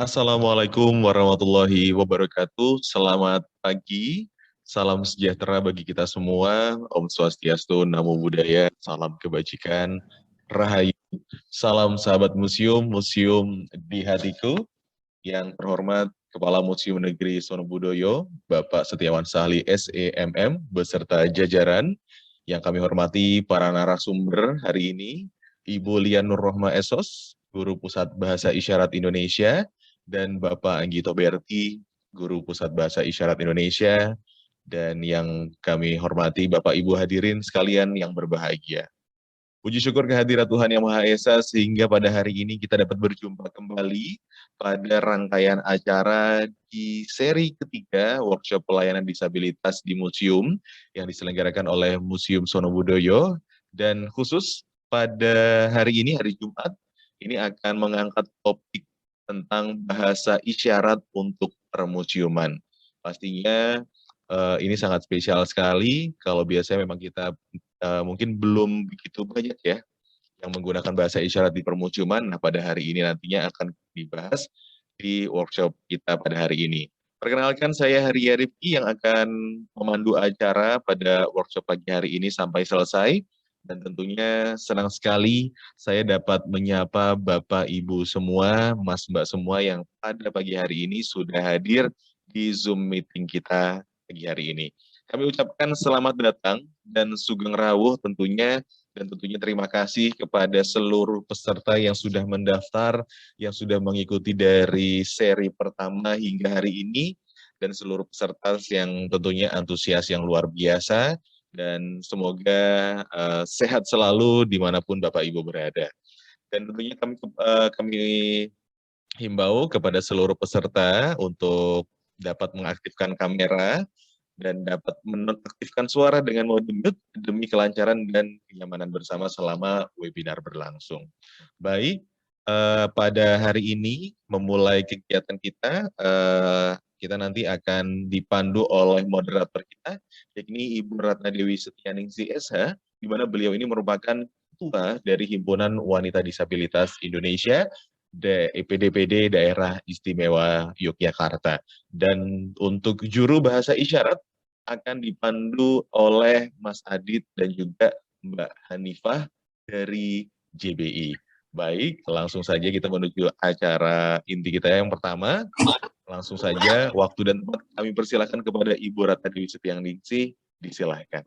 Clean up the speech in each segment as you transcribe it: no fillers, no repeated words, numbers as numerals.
Assalamualaikum warahmatullahi wabarakatuh. Selamat pagi, salam sejahtera bagi kita semua. Om Swastiastu, Namo Buddhaya, salam kebajikan, Rahayu. Salam sahabat museum, museum di hatiku. Yang terhormat Kepala Museum Negeri Sonobudoyo, Bapak Setiawan Sahli SEMM, beserta jajaran. Yang kami hormati para narasumber hari ini, Ibu Lian Nurrohma Esos, Guru Pusat Bahasa Isyarat Indonesia, dan Bapak Anggito Berti, Guru Pusat Bahasa Isyarat Indonesia, dan yang kami hormati Bapak Ibu hadirin sekalian yang berbahagia. Puji syukur kehadirat Tuhan Yang Maha Esa sehingga pada hari ini kita dapat berjumpa kembali pada rangkaian acara di seri ketiga workshop pelayanan disabilitas di museum yang diselenggarakan oleh Museum Sonobudoyo, dan khusus pada hari ini, hari Jumat, ini akan mengangkat topik tentang bahasa isyarat untuk permusiuman. Pastinya ini sangat spesial sekali. Kalau biasanya memang kita mungkin belum begitu banyak ya yang menggunakan bahasa isyarat di permusiuman. Nah, pada hari ini nantinya akan dibahas di workshop kita pada hari ini. Perkenalkan, saya Haria Rifki yang akan memandu acara pada workshop pagi hari ini sampai selesai. Dan tentunya senang sekali saya dapat menyapa Bapak Ibu semua, Mas Mbak semua yang pada pagi hari ini sudah hadir di Zoom meeting kita pagi hari ini. Kami ucapkan selamat datang dan sugeng rawuh tentunya, dan tentunya terima kasih kepada seluruh peserta yang sudah mendaftar, yang sudah mengikuti dari seri pertama hingga hari ini, dan seluruh peserta yang tentunya antusias yang luar biasa, dan semoga sehat selalu dimanapun Bapak Ibu berada. Dan tentunya kami himbau kepada seluruh peserta untuk dapat mengaktifkan kamera dan dapat menonaktifkan suara dengan mode mute demi kelancaran dan kenyamanan bersama selama webinar berlangsung. Baik, pada hari ini memulai kegiatan kita nanti akan dipandu oleh moderator kita, yakni Ibu Ratna Dewi Setianingsih SH, di mana beliau ini merupakan ketua dari Himpunan Wanita Disabilitas Indonesia, EPDPD Daerah Istimewa Yogyakarta. Dan untuk juru bahasa isyarat akan dipandu oleh Mas Adit dan juga Mbak Hanifah dari JBI. Baik, langsung saja kita menuju acara inti kita yang pertama. Langsung saja, waktu dan tempat kami persilahkan kepada Ibu Ratna Dewi Setianingsih, disilahkan.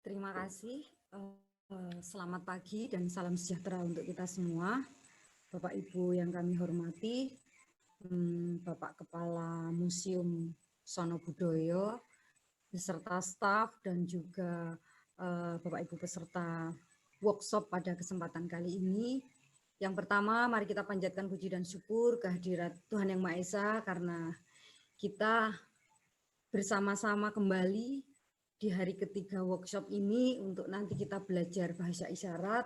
Terima kasih. Selamat pagi dan salam sejahtera untuk kita semua. Bapak Ibu yang kami hormati, Bapak Kepala Museum Sonobudoyo, beserta staf dan juga Bapak Ibu peserta workshop pada kesempatan kali ini. Yang pertama, mari kita panjatkan puji dan syukur kehadirat Tuhan Yang Maha Esa karena kita bersama-sama kembali di hari ketiga workshop ini untuk nanti kita belajar bahasa isyarat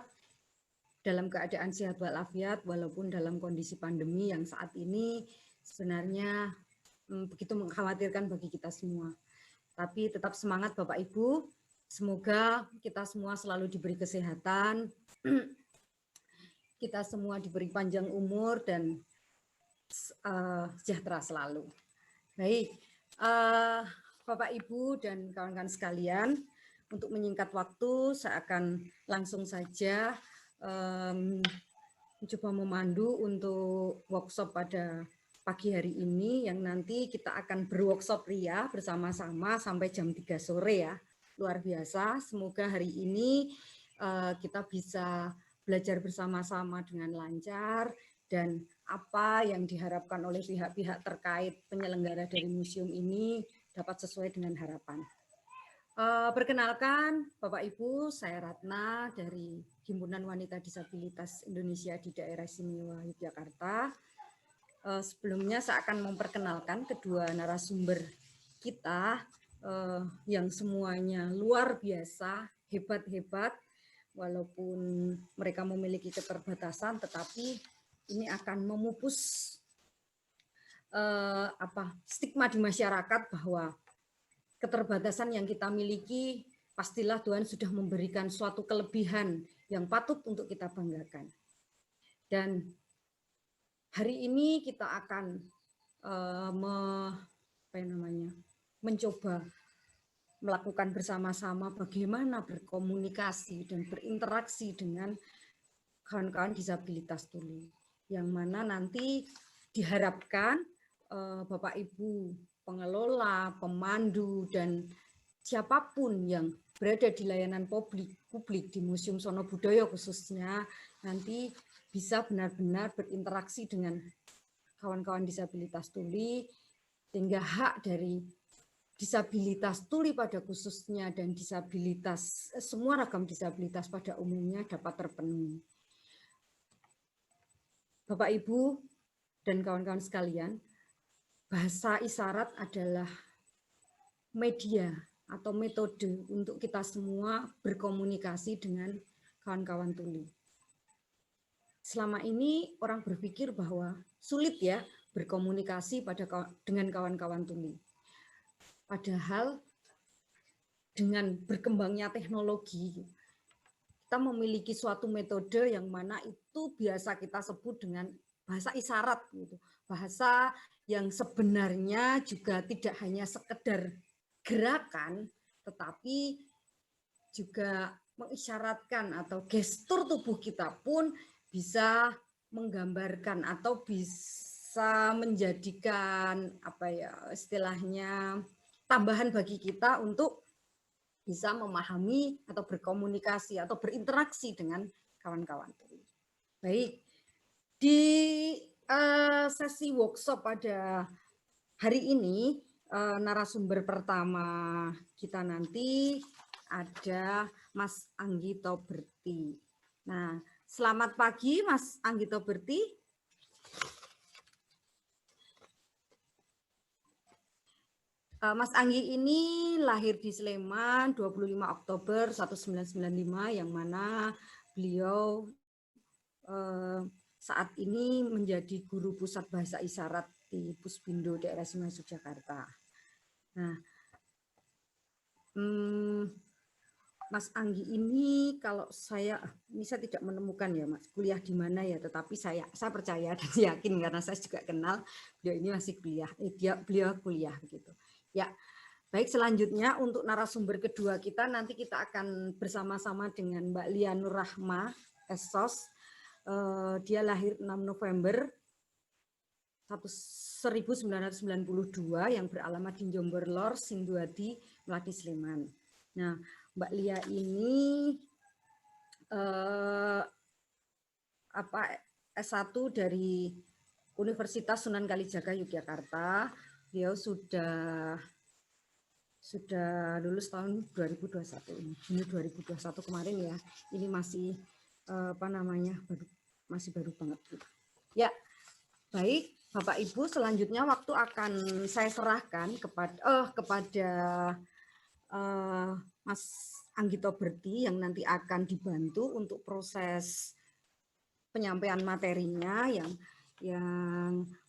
dalam keadaan sehat walafiat walaupun dalam kondisi pandemi yang saat ini sebenarnya begitu mengkhawatirkan bagi kita semua. Tapi tetap semangat Bapak Ibu, semoga kita semua selalu diberi kesehatan, kita semua diberi panjang umur dan sejahtera selalu. Baik, Bapak, Ibu, dan kawan-kawan sekalian, untuk menyingkat waktu, saya akan langsung saja mencoba memandu untuk workshop pada pagi hari ini, yang nanti kita akan berworkshop ria bersama-sama sampai jam 3 sore ya. Luar biasa, semoga hari ini kita bisa belajar bersama-sama dengan lancar, dan apa yang diharapkan oleh pihak-pihak terkait penyelenggara dari museum ini dapat sesuai dengan harapan. Perkenalkan Bapak Ibu, saya Ratna dari Himpunan Wanita Disabilitas Indonesia di Daerah Istimewa Yogyakarta. Sebelumnya saya akan memperkenalkan kedua narasumber kita yang semuanya luar biasa, hebat-hebat, walaupun mereka memiliki keterbatasan, tetapi ini akan memupus stigma di masyarakat bahwa keterbatasan yang kita miliki, pastilah Tuhan sudah memberikan suatu kelebihan yang patut untuk kita banggakan. Dan hari ini kita akan mencoba melakukan bersama-sama bagaimana berkomunikasi dan berinteraksi dengan kawan-kawan disabilitas tuli, yang mana nanti diharapkan Bapak Ibu pengelola, pemandu, dan siapapun yang berada di layanan publik di Museum Sono Budoyo khususnya nanti bisa benar-benar berinteraksi dengan kawan-kawan disabilitas tuli, sehingga hak dari disabilitas tuli pada khususnya dan disabilitas semua ragam disabilitas pada umumnya dapat terpenuhi. Bapak Ibu dan kawan-kawan sekalian, bahasa isyarat adalah media atau metode untuk kita semua berkomunikasi dengan kawan-kawan tuli. Selama ini orang berpikir bahwa sulit ya berkomunikasi dengan kawan-kawan tuli. Padahal dengan berkembangnya teknologi, kita memiliki suatu metode yang mana itu biasa kita sebut dengan bahasa isyarat, gitu. Bahasa yang sebenarnya juga tidak hanya sekedar gerakan, tetapi juga mengisyaratkan atau gestur tubuh kita pun bisa menggambarkan atau bisa menjadikan istilahnya tambahan bagi kita untuk bisa memahami atau berkomunikasi atau berinteraksi dengan kawan-kawan. Baik, di sesi workshop pada hari ini narasumber pertama kita nanti ada Mas Anggito Berti. Nah, selamat pagi Mas Anggito Berti. Mas Anggi ini lahir di Sleman 25 Oktober 1995, yang mana beliau saat ini menjadi guru pusat bahasa isyarat di Puspindo daerah Istimewa Yogyakarta. Nah, Mas Anggi ini kalau saya tidak menemukan ya Mas kuliah di mana ya, tetapi saya percaya dan yakin karena saya juga kenal beliau ini masih kuliah, beliau kuliah begitu. Ya, baik, selanjutnya untuk narasumber kedua kita nanti kita akan bersama-sama dengan Mbak Lia Nur Rahma, SOS. Dia lahir 6 November 1992 yang beralamat di Jombor Lor, Sinduadi, Melati, Sleman. Nah, Mbak Lia ini S1 dari Universitas Sunan Kalijaga Yogyakarta. Beliau sudah lulus tahun 2021 ini, Juni 2021 kemarin ya. Ini masih masih baru banget gitu. Ya, baik Bapak Ibu, selanjutnya waktu akan saya serahkan kepada Mas Anggito Berti yang nanti akan dibantu untuk proses penyampaian materinya yang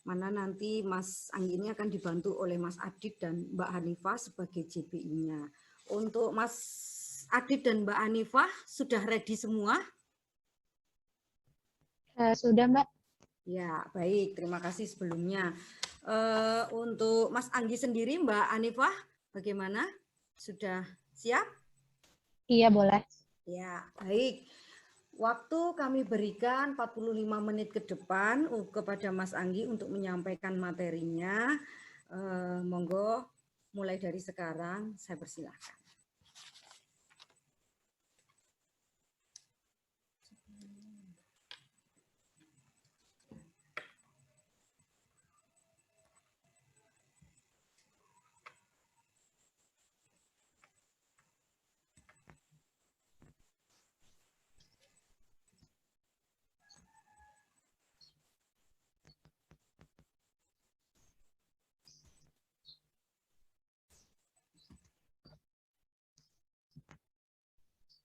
mana nanti Mas Anggi ini akan dibantu oleh Mas Adit dan Mbak Hanifah sebagai JPI-nya. Untuk Mas Adit dan Mbak Hanifah sudah ready semua? Sudah, Mbak. Ya, baik. Terima kasih sebelumnya. Untuk Mas Anggi sendiri, Mbak Hanifah, bagaimana? Sudah siap? Iya, boleh. Ya, baik. Waktu kami berikan 45 menit ke depan kepada Mas Anggi untuk menyampaikan materinya. Monggo mulai dari sekarang saya persilahkan.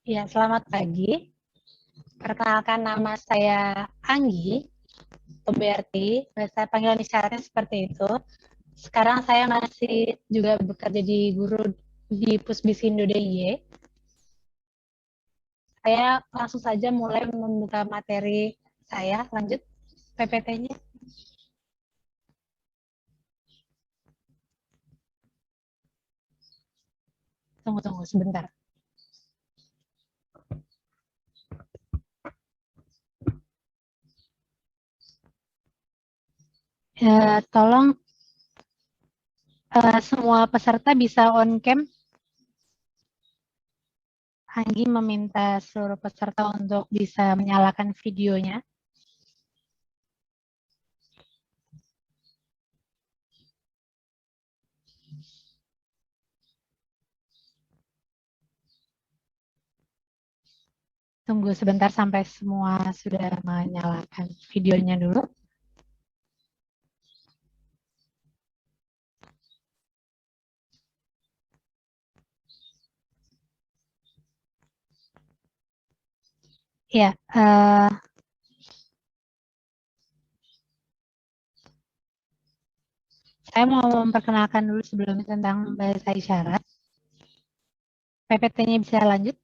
Ya, selamat pagi. Perkenalkan, nama saya Anggi Berti. Saya panggilan isyaratnya seperti itu. Sekarang saya masih juga bekerja di guru di Puspisindo DIY. Saya langsung saja mulai membuka materi saya. Lanjut PPT-nya. Tunggu sebentar. Tolong semua peserta bisa on cam. Anggi meminta seluruh peserta untuk bisa menyalakan videonya. Tunggu sebentar sampai semua sudah menyalakan videonya dulu. Ya, saya mau memperkenalkan dulu sebelumnya tentang bahasa isyarat. PPT-nya bisa lanjut.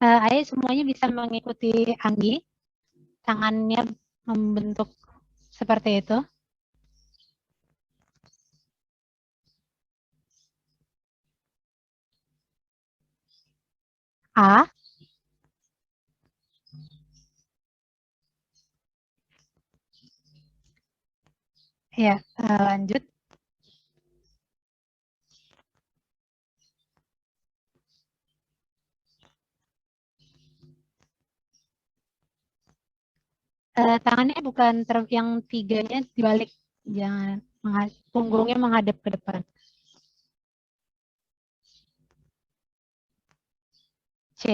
Ayo semuanya bisa mengikuti Anggi. Tangannya membentuk seperti itu. A. Ya, lanjut. Tangannya bukan yang tiganya dibalik, jangan punggungnya menghadap ke depan. C.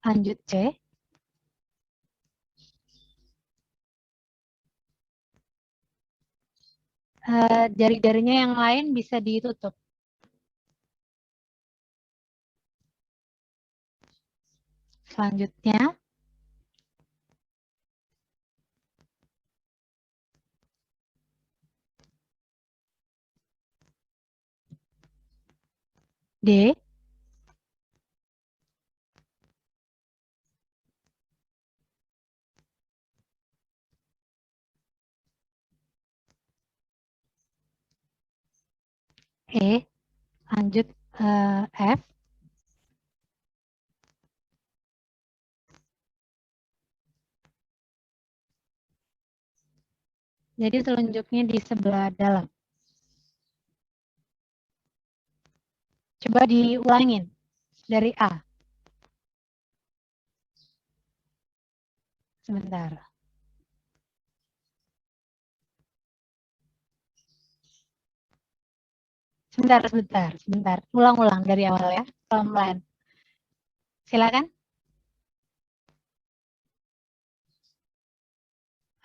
Lanjut C. Jari-jarinya yang lain bisa ditutup. Selanjutnya D. E. Lanjut F. Jadi telunjuknya di sebelah dalam. Coba diulangin dari A. Sebentar. Sebentar. Ulang-ulang dari awal ya, pelan-pelan. Silakan.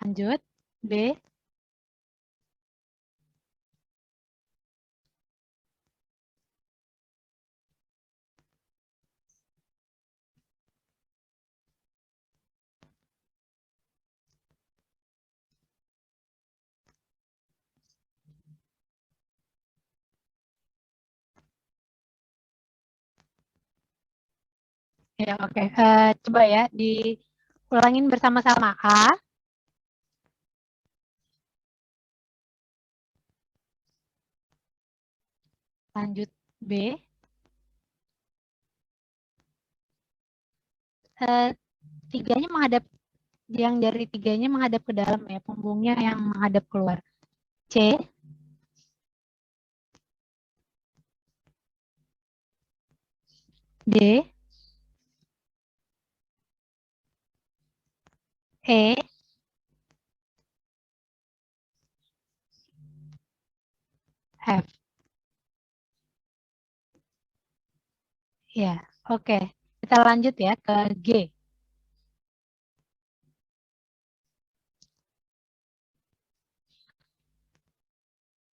Lanjut. B. Ya, oke. Coba ya, diulangin bersama-sama. A. Lanjut B. Tiganya menghadap, yang dari tiganya menghadap ke dalam ya, punggungnya yang menghadap keluar. C. D. E. F. Ya, oke. Kita lanjut ya ke G.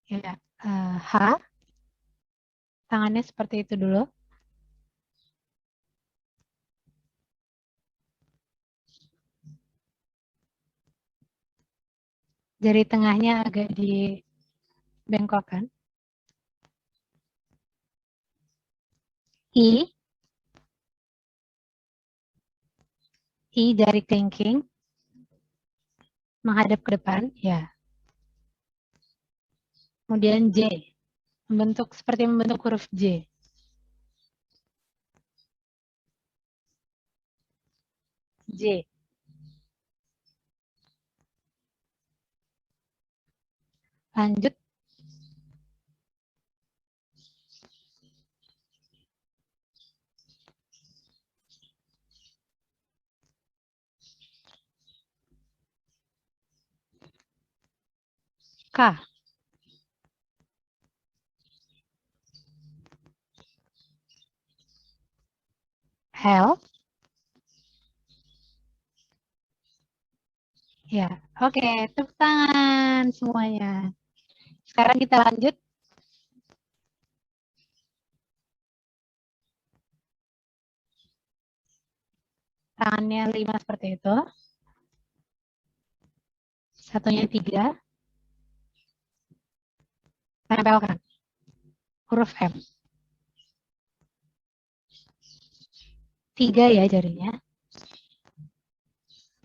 Ya, H. Tangannya seperti itu dulu. Jari tengahnya agak dibengkokkan. I jari kelingking menghadap ke depan, ya. Kemudian J, seperti membentuk huruf J. J. Lanjut. K. L. Ya, oke, tepuk tangan semuanya. Sekarang kita lanjut. Tangannya 5 seperti itu. Satunya 3. Tempelkan. Huruf M. 3 ya jarinya.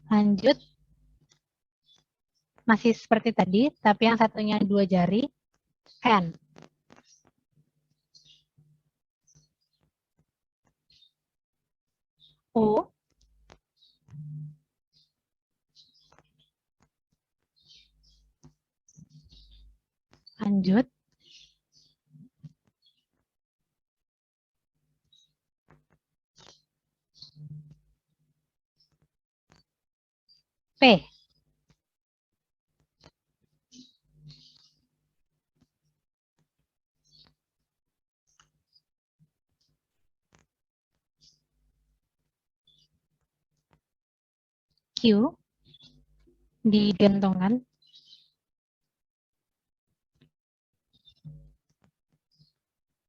Lanjut. Masih seperti tadi, tapi yang satunya 2 jari. N. O. Lanjut. P. Q. Digantungkan.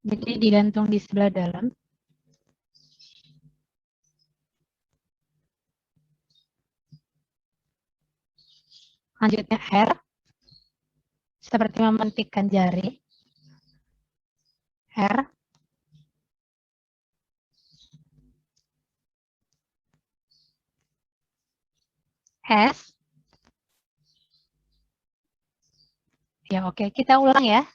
Jadi digantung di sebelah dalam. Lanjutnya R. Seperti mementikkan jari. R. S. Ya, oke. Kita ulang ya.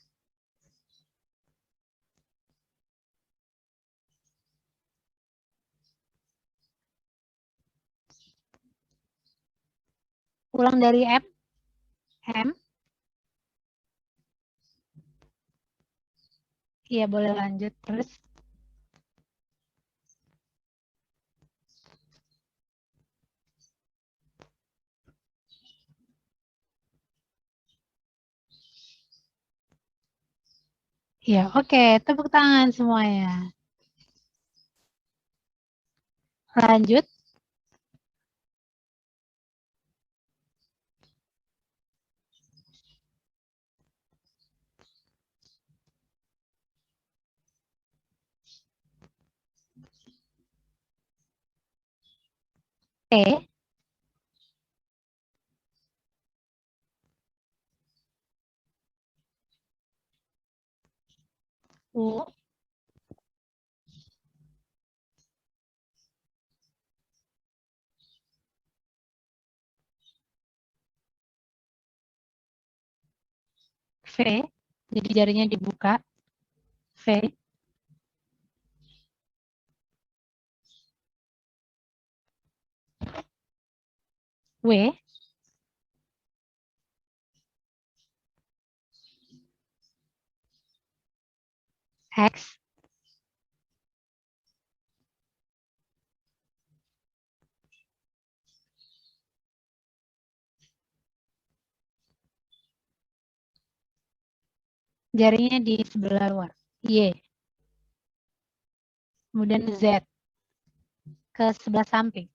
Ulang dari M. M. Iya, boleh lanjut terus. Ya, oke. Tepuk tangan semuanya. Lanjut. T. U. V. Jadi jarinya dibuka. V. W. X. Jarinya di sebelah luar. Y. Kemudian Z. Ke sebelah samping.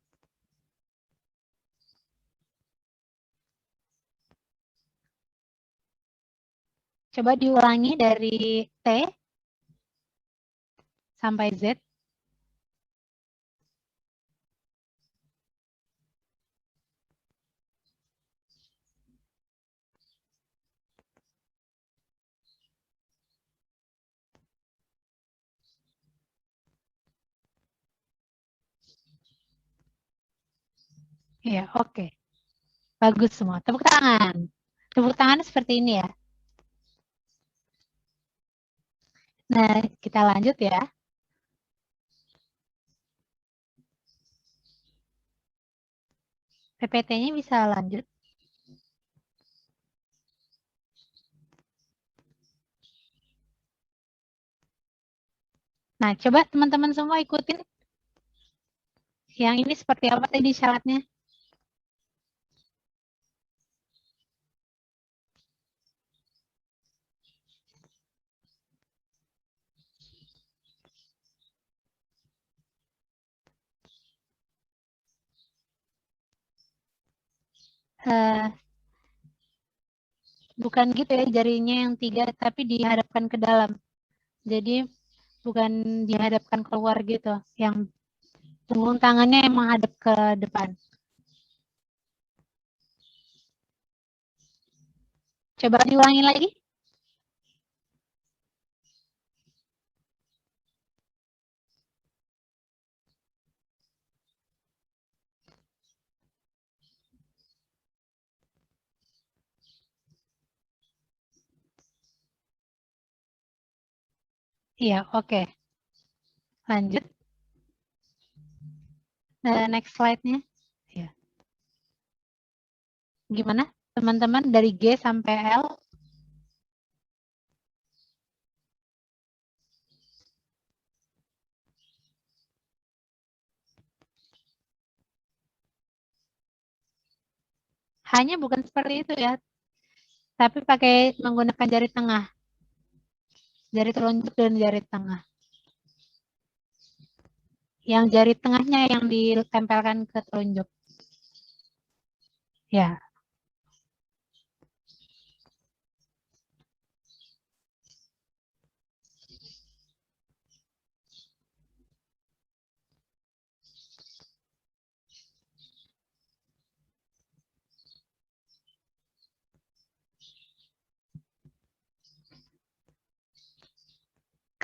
Coba diulangi dari T. sampai Z. Ya, oke. Bagus semua. Tepuk tangan. Tepuk tangan seperti ini ya. Nah, kita lanjut ya. PPT-nya bisa lanjut. Nah, coba teman-teman semua ikutin. Yang ini seperti apa tadi syaratnya? Bukan gitu ya, jarinya yang 3, tapi dihadapkan ke dalam. Jadi, bukan dihadapkan keluar gitu. Yang punggung tangannya emang hadap ke depan. Coba diulangi lagi. Iya, oke. Lanjut. Nah, next slide-nya. Ya. Gimana teman-teman dari G sampai L? Hanya bukan seperti itu ya, tapi pakai menggunakan jari tengah. Jari telunjuk dan jari tengah. Yang jari tengahnya yang ditempelkan ke telunjuk. Ya.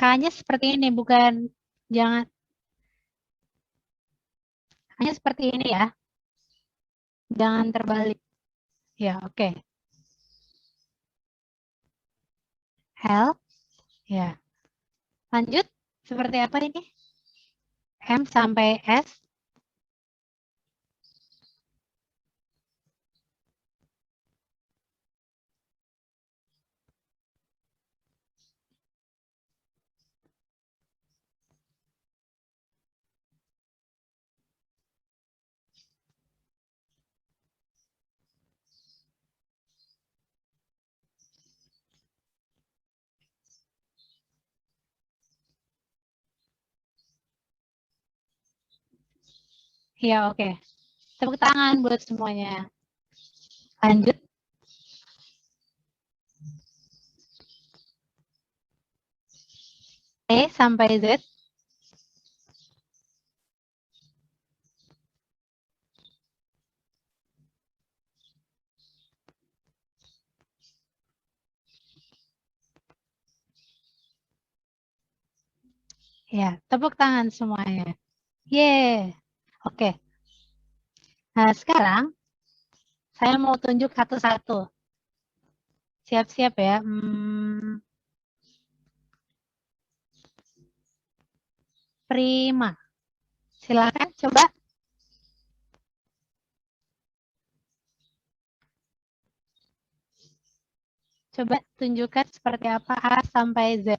K-nya seperti ini, bukan jangan. Hanya seperti ini ya. Jangan terbalik. Ya, oke. L. Ya. Lanjut. Seperti apa ini? M sampai S. Ya, oke. Tepuk tangan buat semuanya. Lanjut. E sampai Z. Ya, tepuk tangan semuanya. Yeay. Oke. Nah, sekarang saya mau tunjuk satu-satu. Siap-siap ya. Prima. Silakan coba. Coba tunjukkan seperti apa A sampai Z.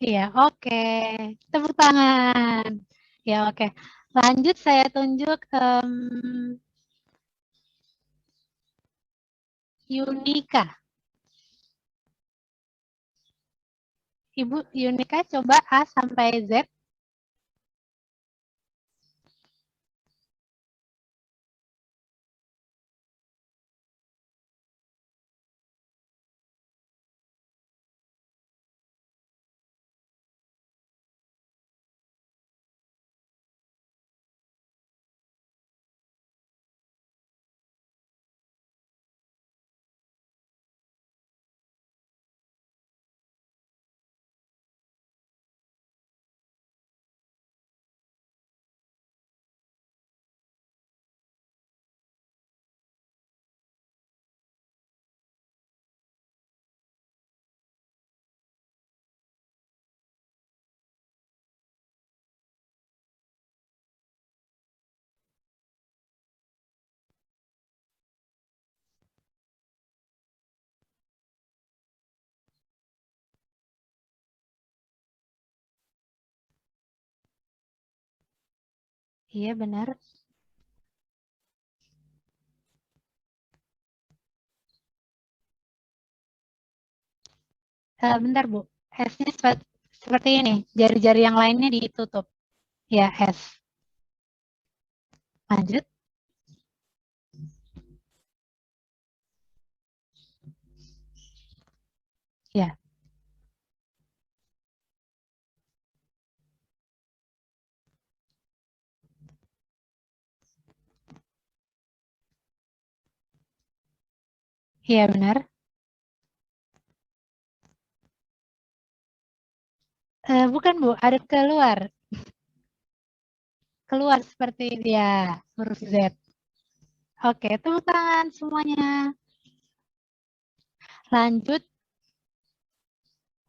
Iya, oke. Tepuk tangan. Ya, oke. Lanjut saya tunjuk Yunika. Ibu Yunika coba A sampai Z. Iya, benar. Bentar, Bu. S-nya seperti ini. Jari-jari yang lainnya ditutup. Ya, S. Lanjut. Ya. Iya, benar. Bukan, Bu. Ada keluar. Keluar seperti dia. Huruf Z. Oke, tepuk tangan semuanya. Lanjut.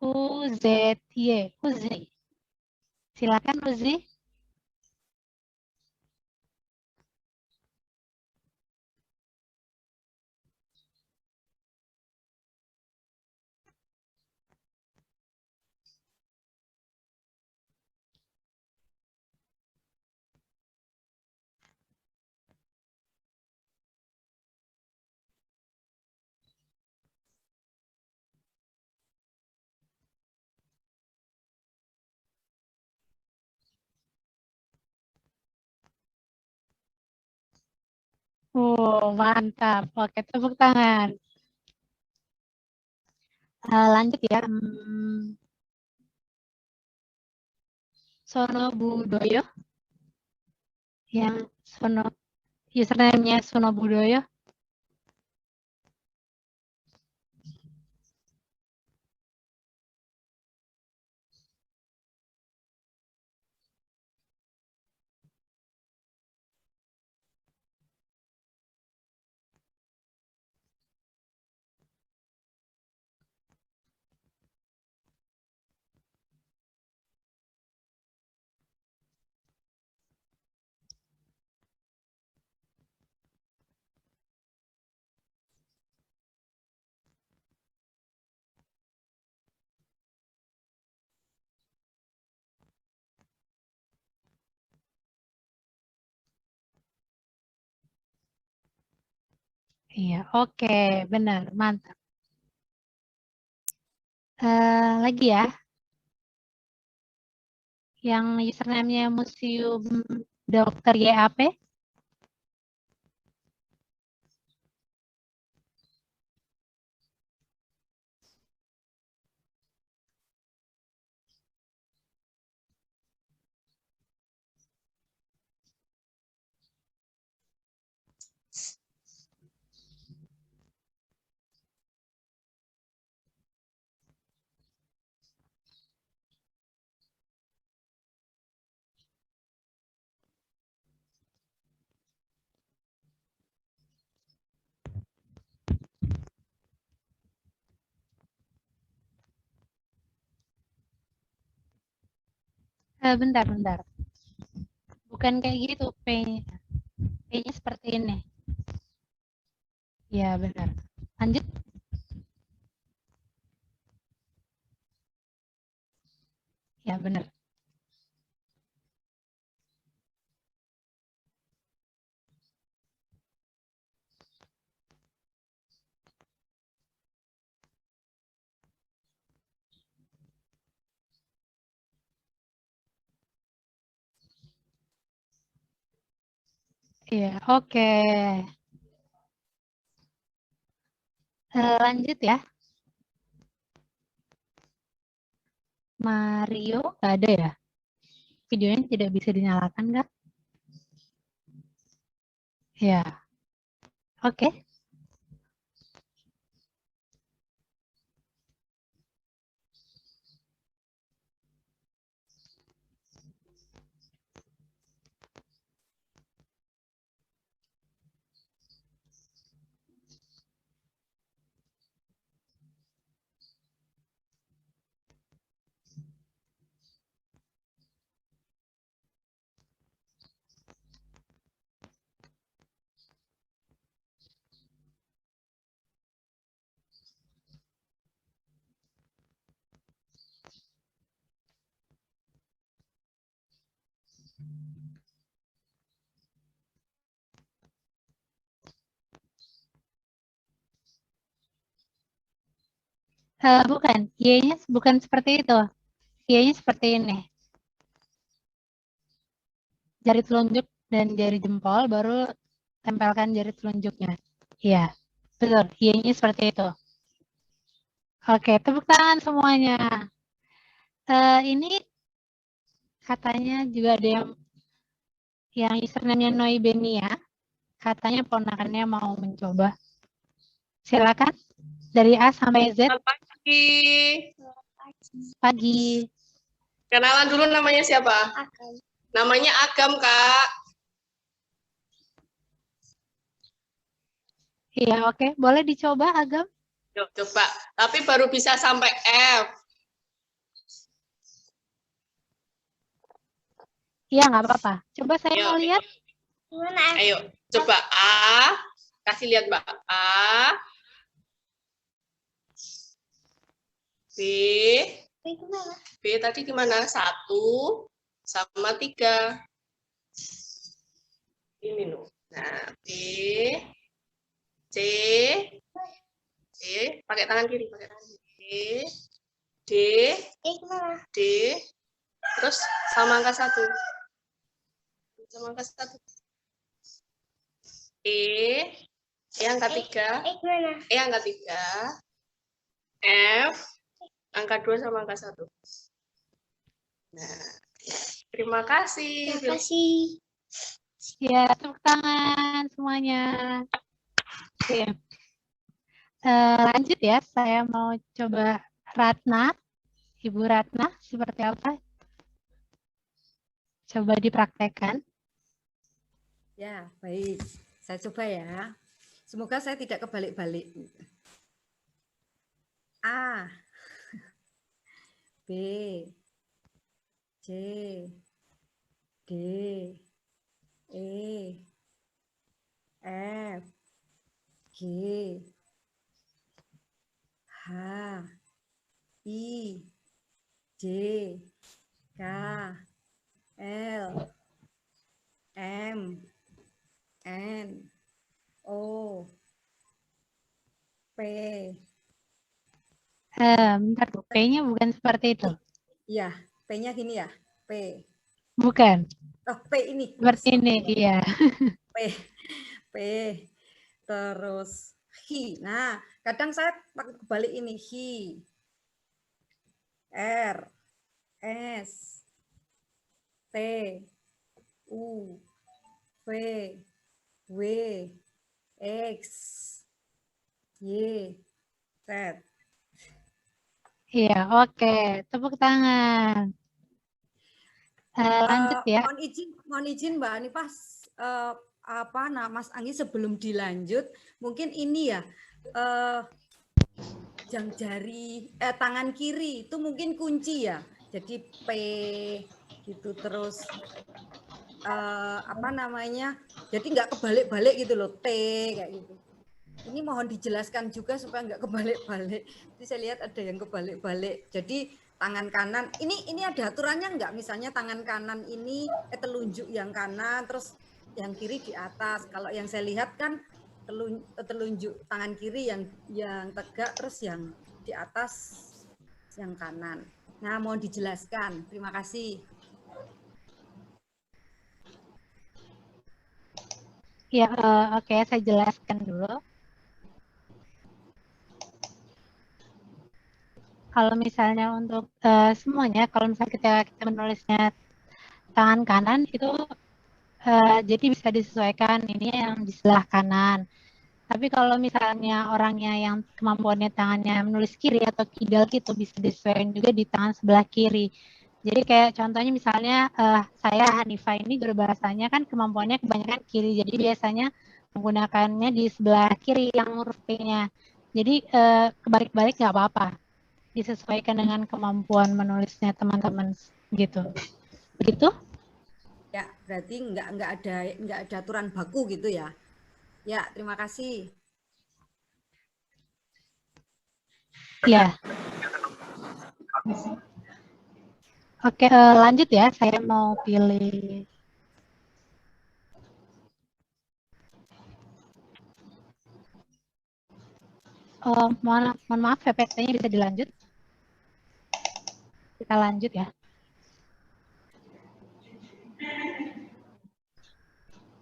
UZY. Uzi. Silakan, Uzi. Mantap. Oke, tepuk tangan. Lanjut ya. Sono Budoyo. Yang username-nya Sono Budoyo. Iya, oke, benar, mantap. Lagi ya, yang username-nya Museum Dr. YAP. Bentar, bentar. Bukan kayak gitu, P-nya seperti ini. Ya, benar. Lanjut. Ya, benar. Iya, oke. Lanjut ya. Mario, nggak ada ya? Videonya tidak bisa dinyalakan, nggak? Ya, oke. Bukan, Y-nya bukan seperti itu. Y-nya seperti ini. Jari telunjuk dan jari jempol, baru tempelkan jari telunjuknya. Iya, betul. Y-nya seperti itu. Oke, tepuk tangan semuanya. Ini katanya juga ada yang username-nya Noibenia. Katanya ponakannya mau mencoba. Silakan. Dari A sampai Z. Selamat pagi. Pagi. Kenalan dulu namanya siapa? Agam. Namanya Agam, Kak. Iya, oke. Boleh dicoba, Agam? Yuk, coba. Tapi baru bisa sampai F. Iya, nggak apa-apa. Coba saya Yuk, mau lihat. ayo, coba A. Kasih lihat, Mbak. A. B. B tadi gimana? 1 sama 3. Ini loh. Nah, B. C. C. Pakai tangan kiri. Pakai tangan kiri. D. D. Terus sama angka 1. Sama angka 1. E angka 3. E angka 3. F angka 2 sama angka 1. Nah, terima kasih. Terima kasih. Ya, tepuk tangan semuanya. Oke. Lanjut ya, saya mau coba Ratna. Ibu Ratna, seperti apa? Coba dipraktekkan. Ya, baik. Saya coba ya. Semoga saya tidak kebalik-balik. A, B, C, D, E, F, G, H, I, J, K, L, M, N, O, P. Bentar, P-nya bukan seperti itu. Iya, P-nya gini ya, P. Bukan, Oh, P ini. seperti ini, iya. P, P, terus Hi. Nah, kadang saya pakai kebalik ini, Hi, R, S, T, U, V, W, X, Y, Z. Iya, oke. Tepuk tangan. Lanjut ya. Mohon izin Mbak Anifah, Mas Anggi sebelum dilanjut, mungkin ini ya, jari tangan kiri itu mungkin kunci ya. Jadi P gitu, terus jadi nggak kebalik-balik gitu loh, T kayak gitu. Ini mohon dijelaskan juga supaya nggak kebalik-balik. Jadi saya lihat ada yang kebalik-balik. Jadi tangan kanan ini ada aturannya enggak? Misalnya tangan kanan ini telunjuk yang kanan, terus yang kiri di atas. Kalau yang saya lihat kan telunjuk tangan kiri yang tegak, terus yang di atas yang kanan. Nah, mohon dijelaskan. Terima kasih. Ya, oke, saya jelaskan dulu. Kalau misalnya untuk semuanya, kalau misalnya kita menulisnya tangan kanan itu jadi bisa disesuaikan ini yang di sebelah kanan. Tapi kalau misalnya orangnya yang kemampuannya tangannya menulis kiri atau kidal gitu bisa disesuaikan juga di tangan sebelah kiri. Jadi kayak contohnya misalnya saya Hanifah ini guru bahasanya kan kemampuannya kebanyakan kiri. Jadi biasanya menggunakannya di sebelah kiri yang huruf P-nya. Jadi kebalik-balik nggak apa-apa. Disesuaikan dengan kemampuan menulisnya teman-teman gitu. Begitu? Ya, berarti nggak ada aturan baku gitu ya. Ya, terima kasih. Ya. Oke, lanjut ya. Saya mau pilih. Mohon maaf, PPT-nya bisa dilanjut. Kita lanjut ya.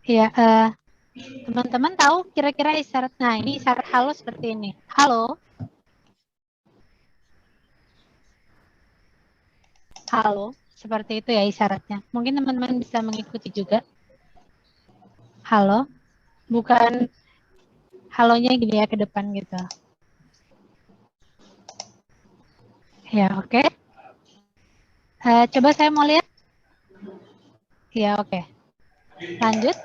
Ya, teman-teman tahu kira-kira isyarat. Nah, ini isyarat halo seperti ini. Halo. Halo, seperti itu ya isyaratnya. Mungkin teman-teman bisa mengikuti juga. Halo. Bukan halonya gini ya ke depan gitu. Ya, oke. Coba saya mau lihat. Ya, oke. Lanjut.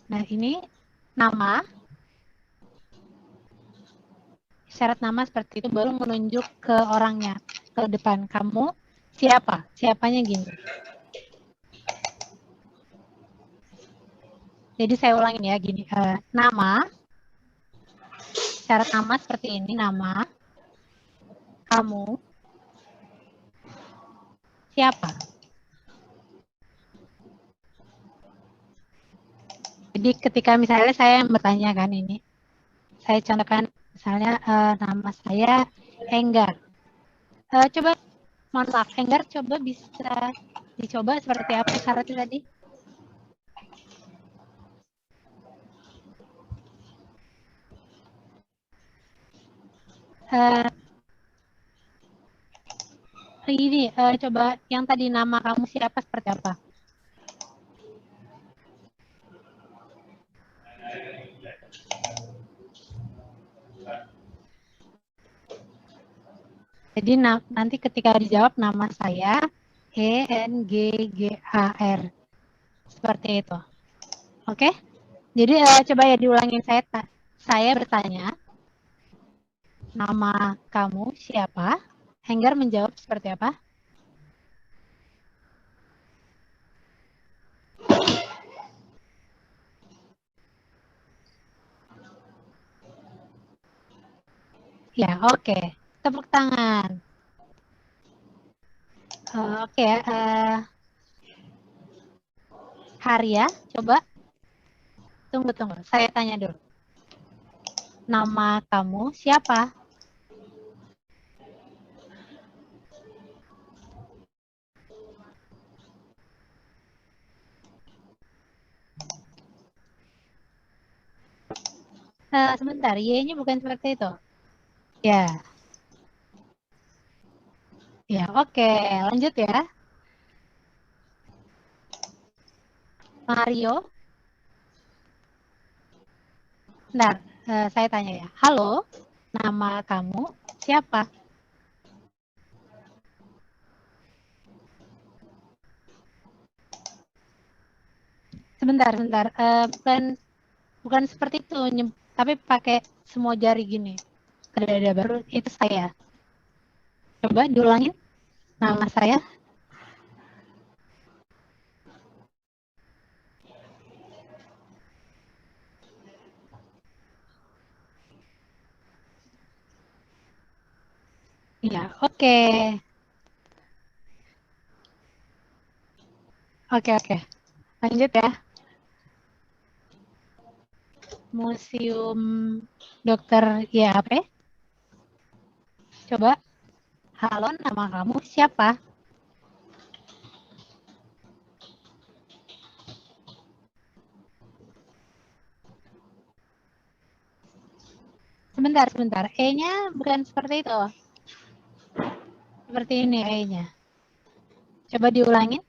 Nah, ini nama. Syarat nama seperti itu baru menunjuk ke orangnya. Ke depan. Kamu siapa? Siapanya gini. Jadi saya ulangin ya gini. Nama. Syarat nama seperti ini. Nama. Kamu. Siapa? Jadi ketika misalnya saya bertanya kan ini. Saya contohkan misalnya nama saya Enggar. Coba, mohon maaf, Enggar coba bisa dicoba seperti apa syaratnya tadi? Ini coba yang tadi nama kamu siapa seperti apa? Jadi nanti ketika dijawab nama saya Enggar. Seperti itu. Oke? Jadi coba ya diulangin saya bertanya, nama kamu siapa? Enggar menjawab seperti apa? Ya, oke. Tepuk tangan. Oke, Haria, coba. Tunggu. Saya tanya dulu. Nama kamu siapa? Sebentar, Y-nya bukan seperti itu. Ya. Ya, oke. Lanjut ya. Mario. Bentar, saya tanya ya. Halo, nama kamu siapa? Sebentar. Bukan seperti itu, tapi pakai semua jari gini. Ada baru itu saya. Coba diulangin. Nama saya. Iya, oke. Oke. Lanjut ya. Museum Dokter IAP. Coba. Halo, nama kamu siapa? Sebentar. E-nya bukan seperti itu. Seperti ini E-nya. Coba diulangin.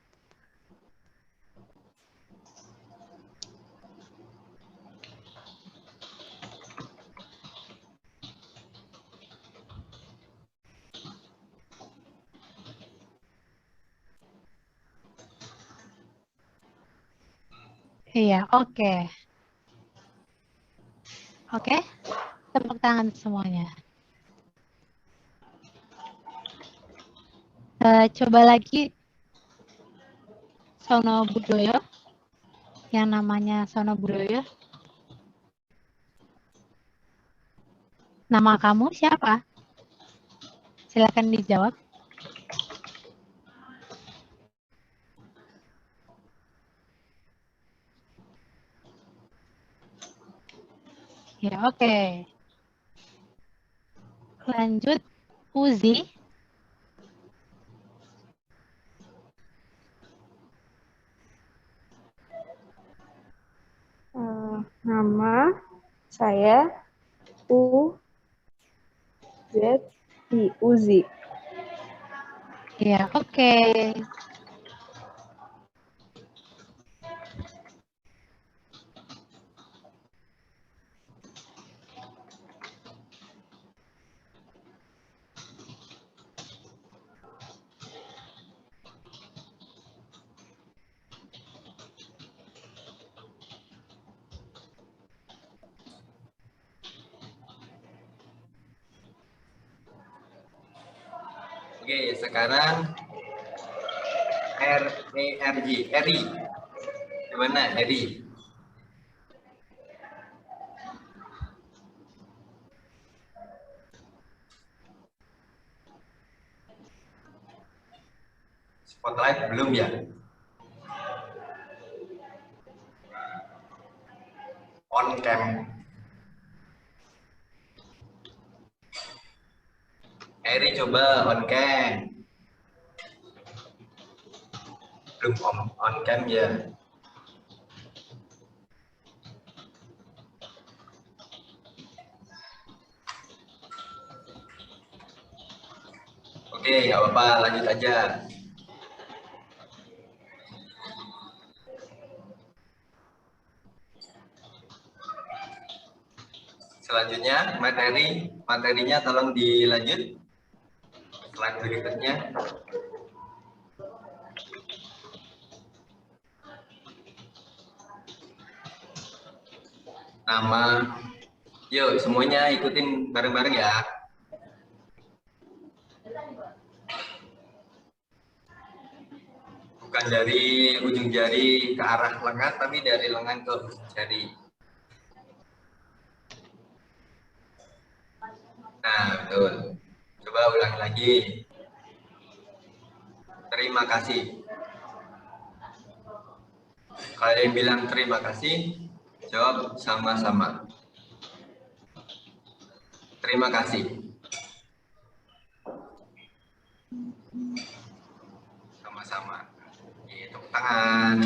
Iya, oke. Oke, tepuk tangan semuanya. Coba lagi Sono Budoyo. Yang namanya Sono Budoyo. Nama kamu siapa? Silakan dijawab. Ya, oke. Lanjut, Uzi. Nama saya Uzi. Ya, oke. Oke, sekarang Eri. Gimana, Eri? Spotlight belum ya? On cam. Eri coba on cam. Belum on cam ya. Oke, nggak apa-apa, lanjut aja. Selanjutnya, materinya tolong dilanjut. Slide berikutnya. Nama, yuk semuanya ikutin bareng-bareng ya. Bukan dari ujung jari ke arah lengan, tapi dari lengan ke ujung jari. Nah, betul. Coba ulangi lagi. Terima kasih. Kalau yang bilang terima kasih, jawab sama-sama. Terima kasih. Sama-sama. Tepuk tangan.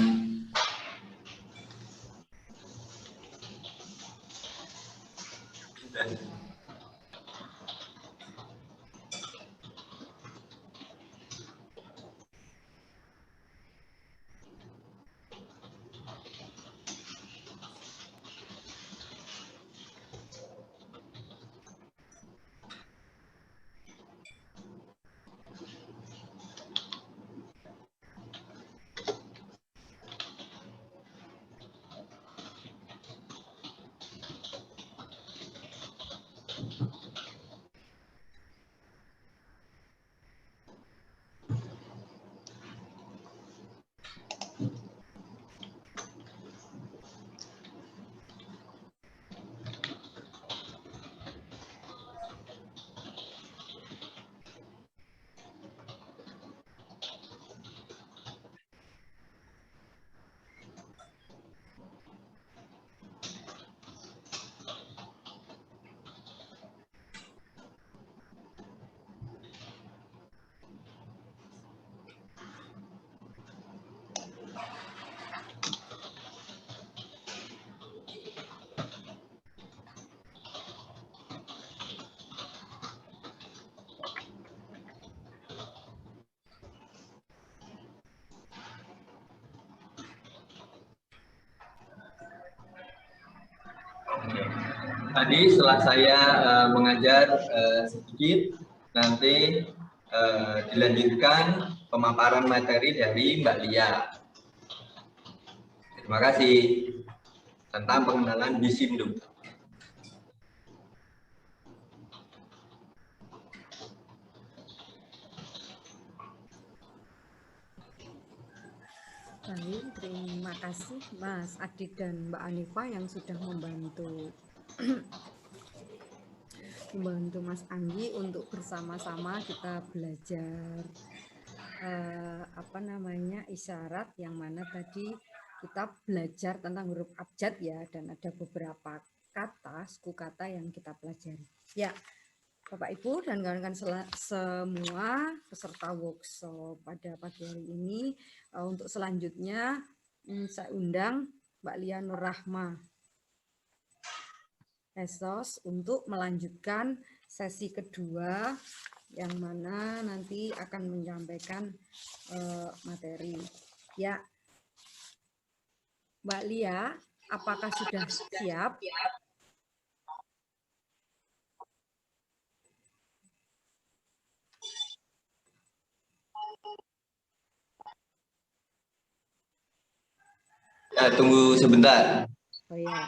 Oke. Tadi setelah saya mengajar sedikit, nanti dilanjutkan pemaparan materi dari Mbak Lia. Terima kasih tentang pengenalan Bisindo. Baik, terima kasih Mas Adik dan Mbak Anifa yang sudah membantu Mas Anggi untuk bersama-sama kita belajar isyarat, yang mana tadi kita belajar tentang huruf abjad ya, dan ada beberapa kata, suku kata yang kita pelajari. Ya, Bapak Ibu dan kawan-kawan semua peserta workshop pada pagi hari ini, untuk selanjutnya saya undang Mbak Lia Nurrahma Esos untuk melanjutkan sesi kedua, yang mana nanti akan menyampaikan materi. Ya, Mbak Lia, apakah sudah siap? Ya, tunggu sebentar. Oh ya.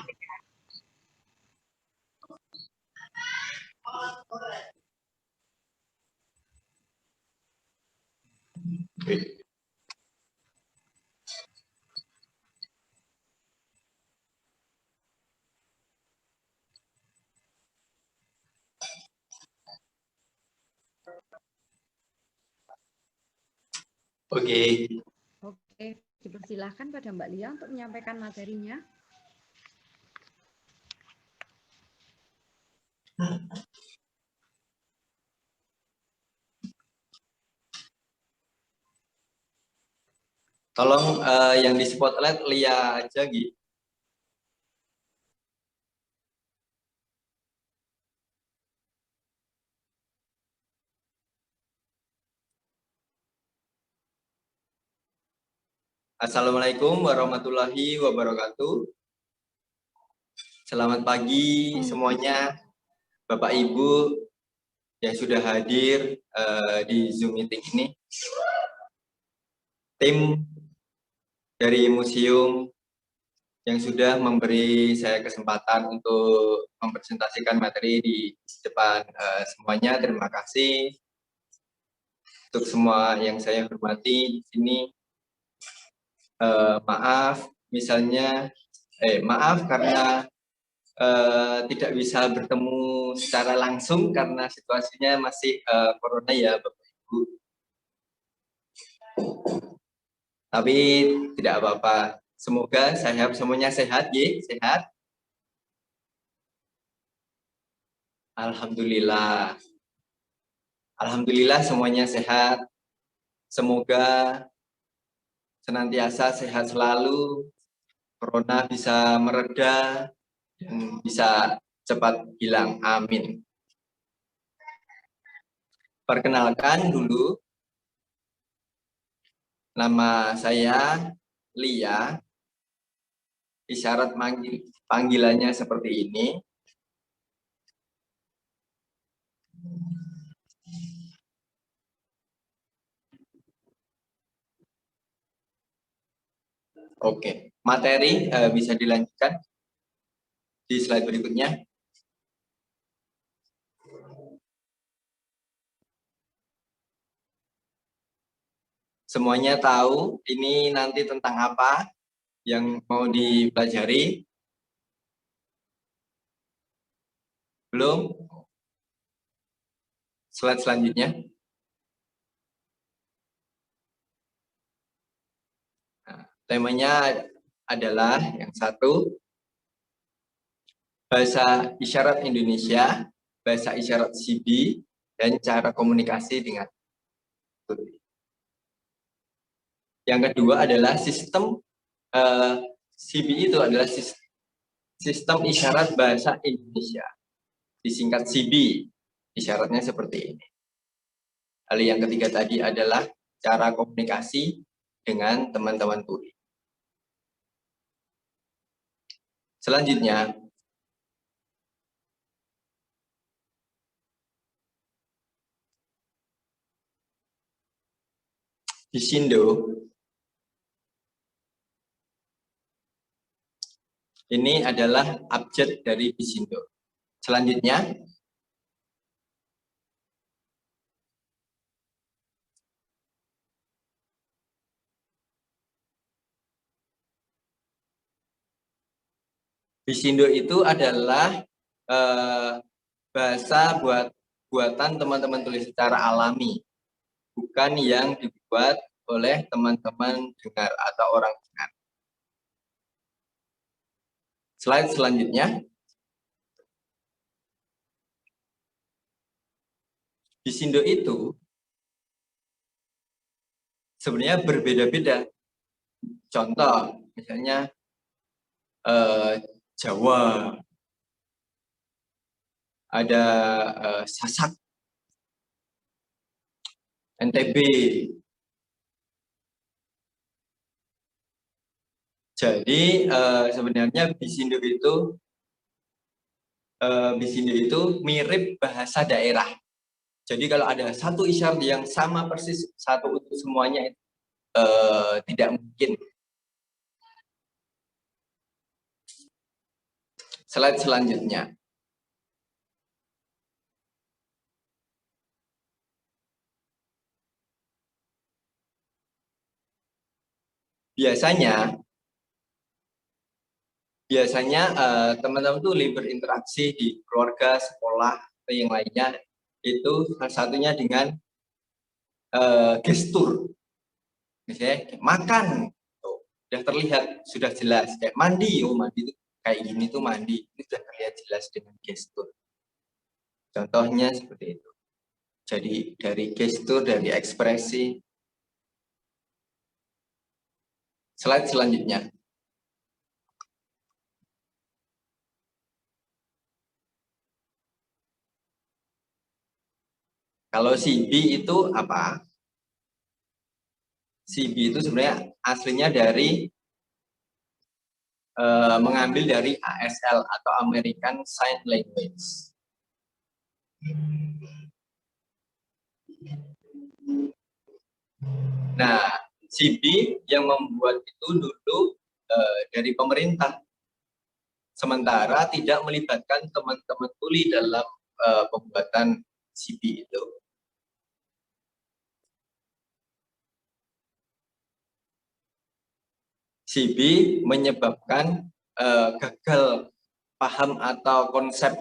Oke. Oke, dipersilahkan pada Mbak Lia untuk menyampaikan materinya. Tolong yang di spotlight Lia aja, Gi. Assalamualaikum warahmatullahi wabarakatuh. Selamat pagi semuanya, Bapak Ibu yang sudah hadir di Zoom meeting ini. Tim dari museum yang sudah memberi saya kesempatan untuk mempresentasikan materi di depan semuanya, terima kasih. Untuk semua yang saya hormati di sini, maaf karena tidak bisa bertemu secara langsung karena situasinya masih corona ya Bapak Ibu. Tapi tidak apa-apa. Semoga semuanya sehat, ya, sehat. Alhamdulillah. Alhamdulillah semuanya sehat. Semoga senantiasa sehat selalu. Corona bisa mereda dan bisa cepat hilang. Amin. Perkenalkan dulu. Nama saya Lia. Isyarat panggilannya seperti ini. Oke, materi bisa dilanjutkan di slide berikutnya. Semuanya tahu ini nanti tentang apa yang mau dipelajari? Belum? Slide selanjutnya. Nah, temanya adalah yang satu, bahasa isyarat Indonesia, bahasa isyarat CB, dan cara komunikasi dengan tuli. Yang kedua adalah sistem CB itu adalah sistem isyarat bahasa Indonesia, disingkat CB, isyaratnya seperti ini. Lalu yang ketiga tadi adalah cara komunikasi dengan teman-teman tuli. Selanjutnya, Bisindo ini adalah abjad dari Bisindo. Selanjutnya, Bisindo itu adalah bahasa buatan teman-teman tulis secara alami, bukan yang dibuat oleh teman-teman dengar atau orang dengar. Slide selanjutnya. Bisindo itu sebenarnya berbeda-beda. Contoh, misalnya Jawa, ada Sasak, NTB. Jadi sebenarnya Bisindo itu mirip bahasa daerah. Jadi kalau ada satu isyarat yang sama persis satu untuk semuanya itu tidak mungkin. Slide selanjutnya. Biasanya teman-teman tuh berinteraksi di keluarga, sekolah, atau yang lainnya itu salah satunya dengan gestur. Misalnya kayak makan, tuh, sudah terlihat, sudah jelas. Kayak mandi, mandi itu kayak gini tuh mandi, itu sudah terlihat jelas dengan gestur. Contohnya seperti itu. Jadi dari gestur, dari ekspresi. Slide selanjutnya. Kalau CB itu apa? CB itu sebenarnya aslinya dari mengambil dari ASL atau American Sign Language. Nah, CB yang membuat itu dulu dari pemerintah. Sementara tidak melibatkan teman-teman tuli dalam pembuatan CB itu. CB menyebabkan gagal paham atau konsep.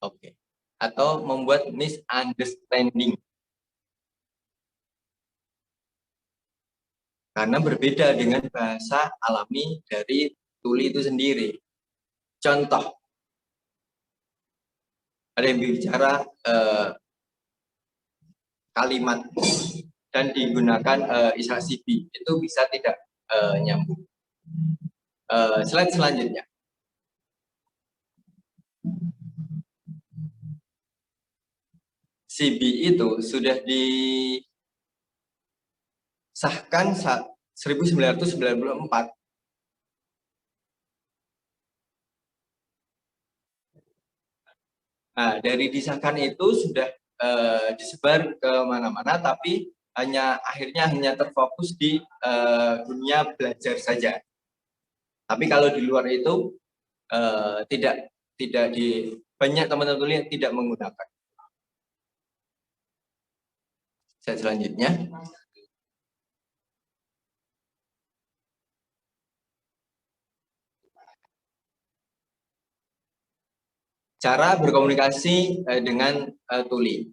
Oke. Atau membuat misunderstanding. Karena berbeda dengan bahasa alami dari tuli itu sendiri. Contoh, ada yang bicara kalimat dan digunakan isyarat CB, itu bisa tidak nyambung. Slide selanjutnya. CB itu sudah disahkan 1994. Nah, dari disahkan itu sudah disebar ke mana-mana, tapi akhirnya hanya terfokus di dunia belajar saja. Tapi kalau di luar itu tidak banyak teman-teman tuli yang tidak menggunakan. Selanjutnya. Cara berkomunikasi dengan tuli.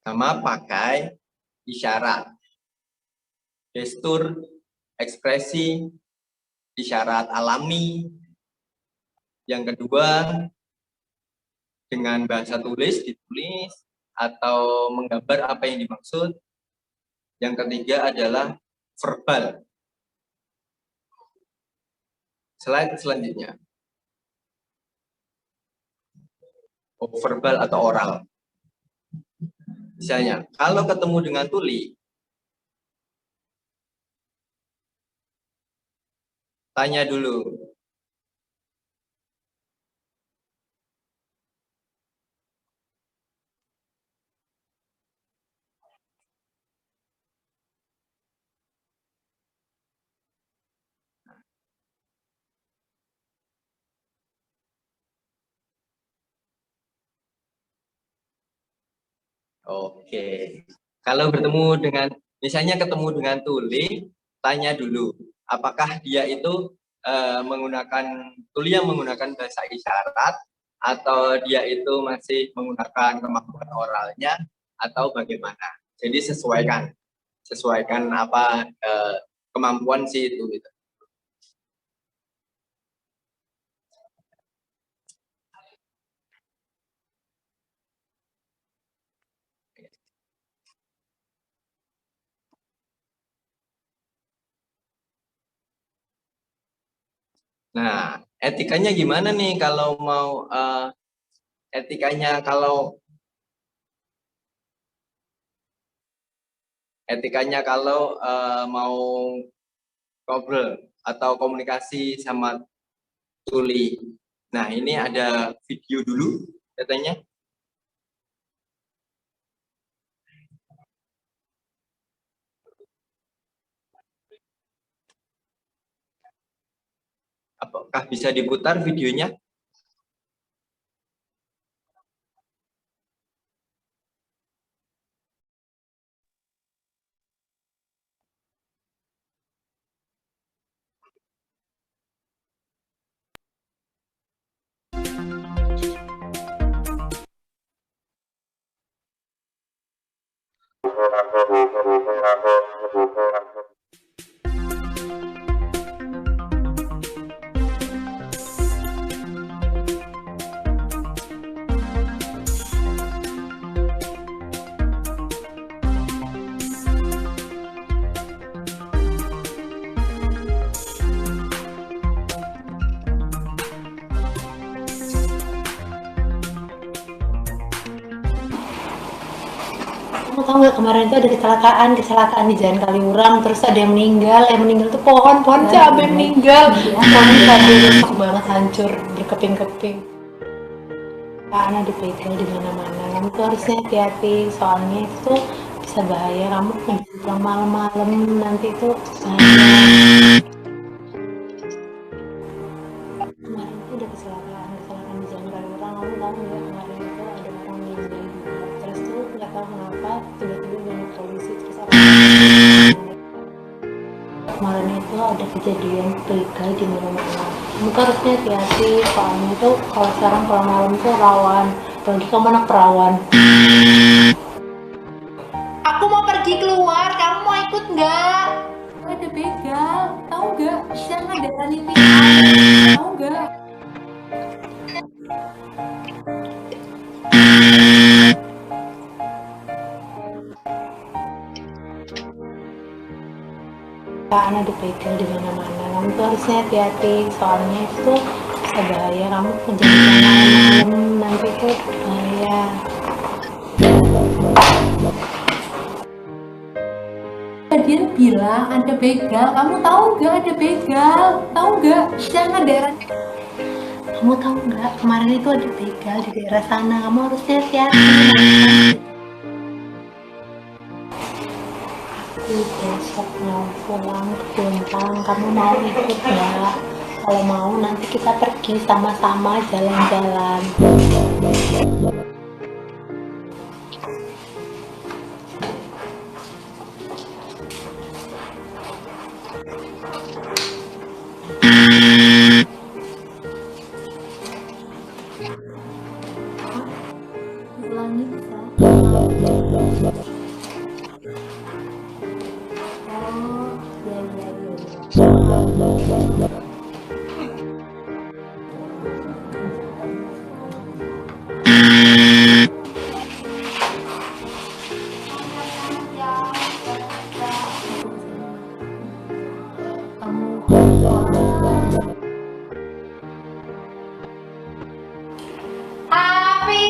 Sama pakai isyarat, gestur, ekspresi, isyarat alami. Yang kedua, dengan bahasa tulis ditulis atau menggambar apa yang dimaksud. Yang ketiga adalah verbal. Slide selanjutnya. Verbal atau oral. Misalnya, kalau ketemu dengan tuli, tanya dulu. Oke. Kalau bertemu dengan, misalnya ketemu dengan tuli, tanya dulu, apakah dia itu menggunakan tuli yang menggunakan bahasa isyarat, atau dia itu masih menggunakan kemampuan oralnya, atau bagaimana. Jadi sesuaikan apa kemampuan si itu gitu. Nah, etikanya gimana nih kalau mau etikanya kalau mau ngobrol atau komunikasi sama tuli. Nah, ini ada video dulu katanya. Apakah bisa diputar videonya? Kamu tahu nggak kemarin itu ada kecelakaan di Jalan Kaliurang, terus ada yang meninggal tuh pohon cabai meninggal, pohon cabai rusak banget, hancur berkeping-keping. Karena dipegang di mana-mana, kamu tuh harusnya hati-hati, soalnya itu bisa bahaya, kamu pulang malam-malam nanti itu bahaya. Kemarin itu ada kecelakaan di Jalan Kaliurang, kamu tahu nggak kemarin itu ada orang meninggal juga, terus tuh nggak tahu kenapa tiba-tiba banyak polisi, terus orang kemarin itu ada kejadian begal di mana-mana. Kamu harusnya hati-hati, soalnya tuh kalau sekarang kalau malam tuh rawan, apalagi kamu anak perawan. Aku mau pergi keluar, kamu mau ikut nggak? Ada begal, tahu nggak? Jangan darah itu, tahu nggak? Karena dipegang di mana-mana, kamu tuh harusnya hati-hati, soalnya itu bisa bahaya, kamu kejadian malam-malam nanti itu bahaya. Dia bilang ada begal, kamu tahu nggak ada begal? Tahu nggak? Jangan daerah. Kamu tahu nggak kemarin itu ada begal di daerah sana, kamu harusnya hati-hati. Aku besok mau pulang ke Puntang, kamu mau ikut nggak? Kalau mau nanti kita pergi sama-sama jalan-jalan. Ulangi bisa. Tapi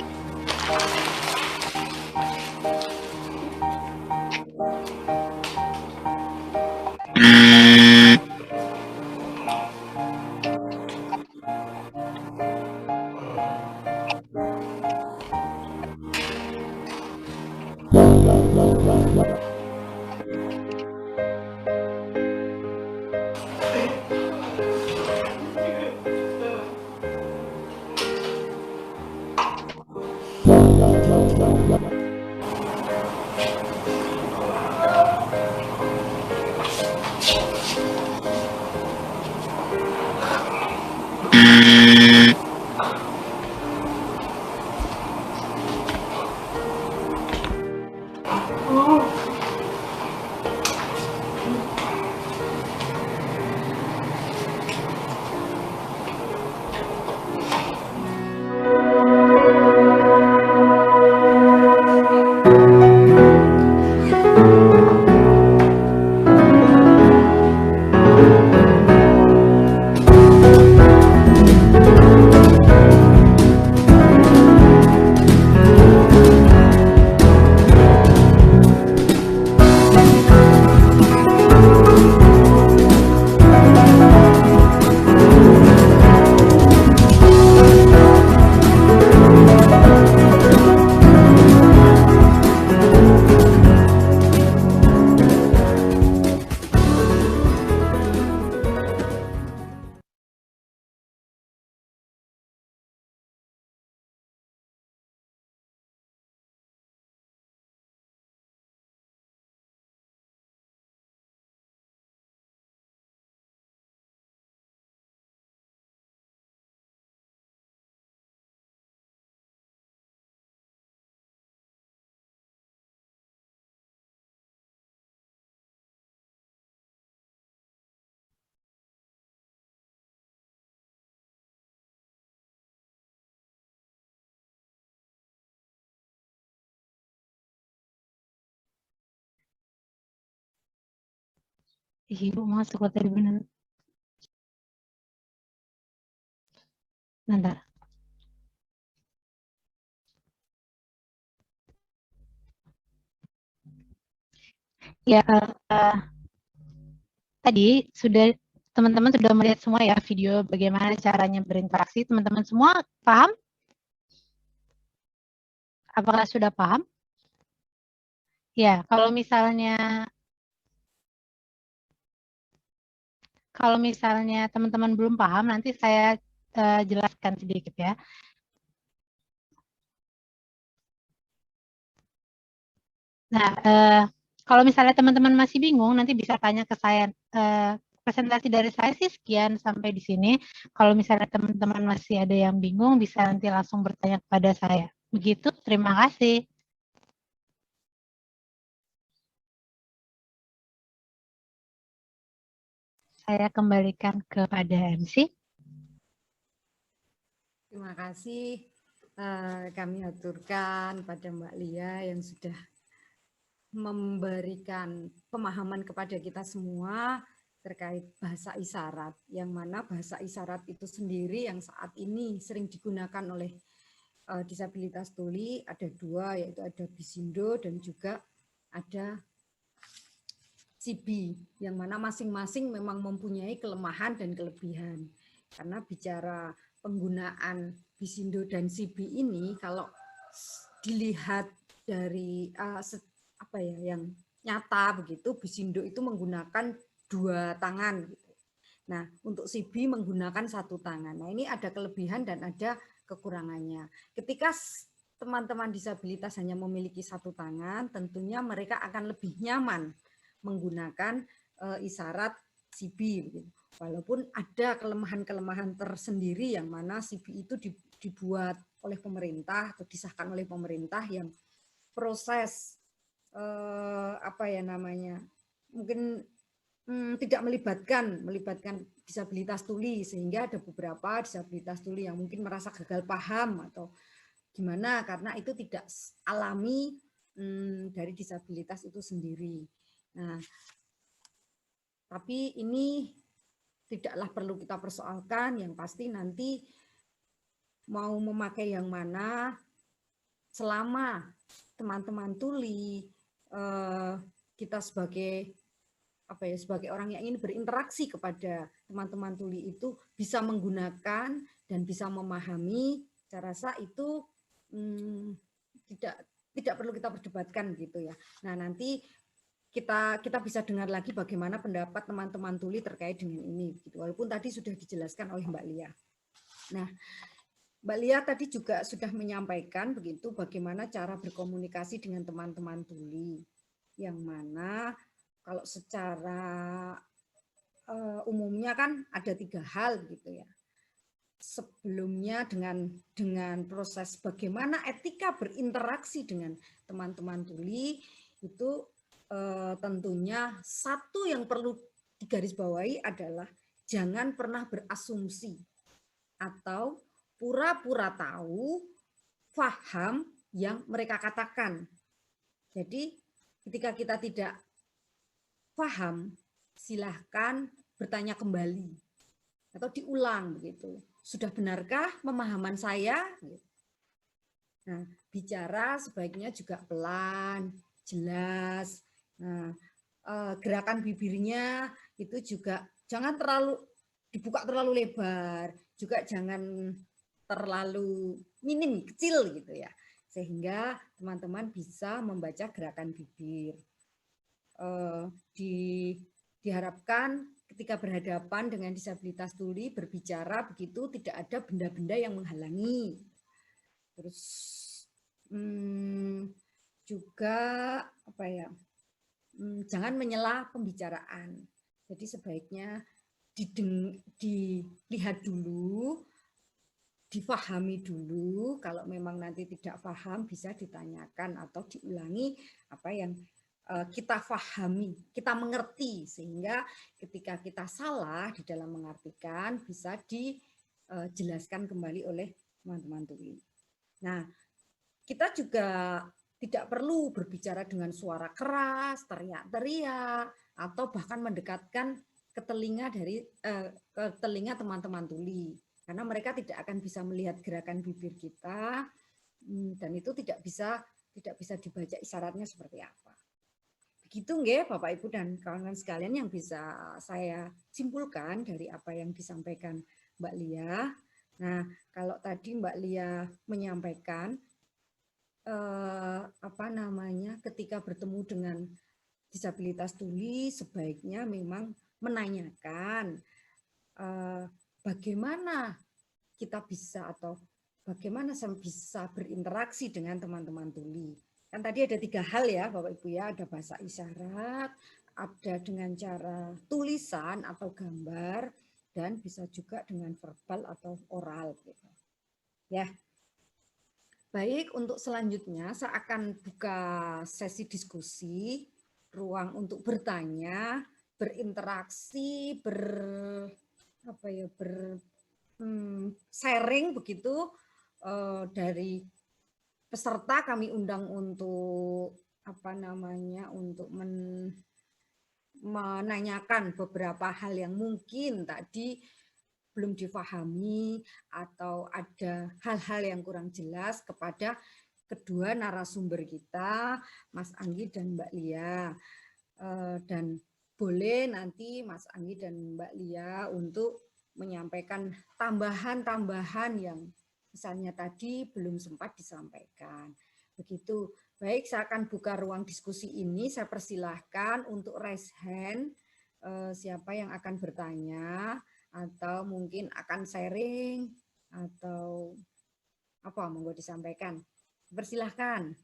Ibu masuk tadi benar. Bentar. Ya, tadi sudah teman-teman sudah melihat semua ya video bagaimana caranya berinteraksi. Teman-teman semua paham? Apakah sudah paham? Ya, kalau misalnya teman-teman belum paham, nanti saya jelaskan sedikit ya. Nah, kalau misalnya teman-teman masih bingung, nanti bisa tanya ke saya. Presentasi dari saya sih sekian sampai di sini. Kalau misalnya teman-teman masih ada yang bingung, bisa nanti langsung bertanya kepada saya. Begitu, terima kasih. Saya kembalikan kepada MC. Terima kasih. Kami aturkan pada Mbak Lia yang sudah memberikan pemahaman kepada kita semua terkait bahasa isyarat, yang mana bahasa isyarat itu sendiri yang saat ini sering digunakan oleh disabilitas tuli ada dua, yaitu ada Bisindo dan juga ada CB, yang mana masing-masing memang mempunyai kelemahan dan kelebihan. Karena bicara penggunaan Bisindo dan CB ini, kalau dilihat dari yang nyata begitu, Bisindo itu menggunakan 2 tangan. Gitu. Nah, untuk CB menggunakan 1 tangan. Nah, ini ada kelebihan dan ada kekurangannya. Ketika teman-teman disabilitas hanya memiliki 1 tangan, tentunya mereka akan lebih nyaman menggunakan isyarat CB. Gitu. Walaupun ada kelemahan-kelemahan tersendiri yang mana CB itu dibuat oleh pemerintah atau disahkan oleh pemerintah yang proses mungkin tidak melibatkan disabilitas tuli, sehingga ada beberapa disabilitas tuli yang mungkin merasa gagal paham atau gimana karena itu tidak alami dari disabilitas itu sendiri. Nah, tapi ini tidaklah perlu kita persoalkan, yang pasti nanti mau memakai yang mana selama teman-teman tuli, kita sebagai orang yang ingin berinteraksi kepada teman-teman tuli itu bisa menggunakan dan bisa memahami, saya rasa itu tidak perlu kita perdebatkan gitu ya. Nah, nanti kita bisa dengar lagi bagaimana pendapat teman-teman tuli terkait dengan ini gitu. Walaupun tadi sudah dijelaskan oleh Mbak Lia. Nah, Mbak Lia tadi juga sudah menyampaikan begitu bagaimana cara berkomunikasi dengan teman-teman tuli, yang mana kalau secara umumnya kan ada 3 hal gitu ya. Sebelumnya dengan proses bagaimana etika berinteraksi dengan teman-teman tuli itu tentunya satu yang perlu digarisbawahi adalah jangan pernah berasumsi atau pura-pura tahu, paham yang mereka katakan. Jadi ketika kita tidak paham, silahkan bertanya kembali atau diulang begitu. Sudah benarkah pemahaman saya? Nah, bicara sebaiknya juga pelan, jelas. Nah, gerakan bibirnya itu juga jangan terlalu dibuka terlalu lebar, juga jangan terlalu minim, kecil gitu ya. Sehingga teman-teman bisa membaca gerakan bibir. Diharapkan ketika berhadapan dengan disabilitas tuli berbicara begitu tidak ada benda-benda yang menghalangi. Terus juga jangan menyela pembicaraan. Jadi sebaiknya dilihat dulu, difahami dulu. Kalau memang nanti tidak paham bisa ditanyakan atau diulangi apa yang kita pahami, kita mengerti, sehingga ketika kita salah di dalam mengartikan bisa dijelaskan kembali oleh teman-teman tuli. Nah, kita juga tidak perlu berbicara dengan suara keras, teriak-teriak, atau bahkan mendekatkan ke telinga ke telinga teman-teman tuli, karena mereka tidak akan bisa melihat gerakan bibir kita, dan itu tidak bisa dibaca isyaratnya seperti apa. Begitu nggih Bapak Ibu dan kawan-kawan sekalian yang bisa saya simpulkan dari apa yang disampaikan Mbak Lia. Nah, kalau tadi Mbak Lia menyampaikan ketika bertemu dengan disabilitas tuli sebaiknya memang menanyakan bagaimana kita bisa atau bagaimana saya bisa berinteraksi dengan teman-teman tuli. Kan tadi ada 3 hal ya Bapak Ibu ya, ada bahasa isyarat, ada dengan cara tulisan atau gambar, dan bisa juga dengan verbal atau oral gitu. Ya. Baik, untuk selanjutnya saya akan buka sesi diskusi, ruang untuk bertanya, berinteraksi, sharing begitu dari peserta. Kami undang untuk untuk menanyakan beberapa hal yang mungkin tadi belum difahami atau ada hal-hal yang kurang jelas kepada kedua narasumber kita, Mas Anggi dan Mbak Lia. Dan boleh nanti Mas Anggi dan Mbak Lia untuk menyampaikan tambahan-tambahan yang misalnya tadi belum sempat disampaikan. Begitu. Baik, saya akan buka ruang diskusi ini. Saya persilahkan untuk raise hand siapa yang akan bertanya atau mungkin akan sharing atau apa monggo disampaikan. Persilahkan.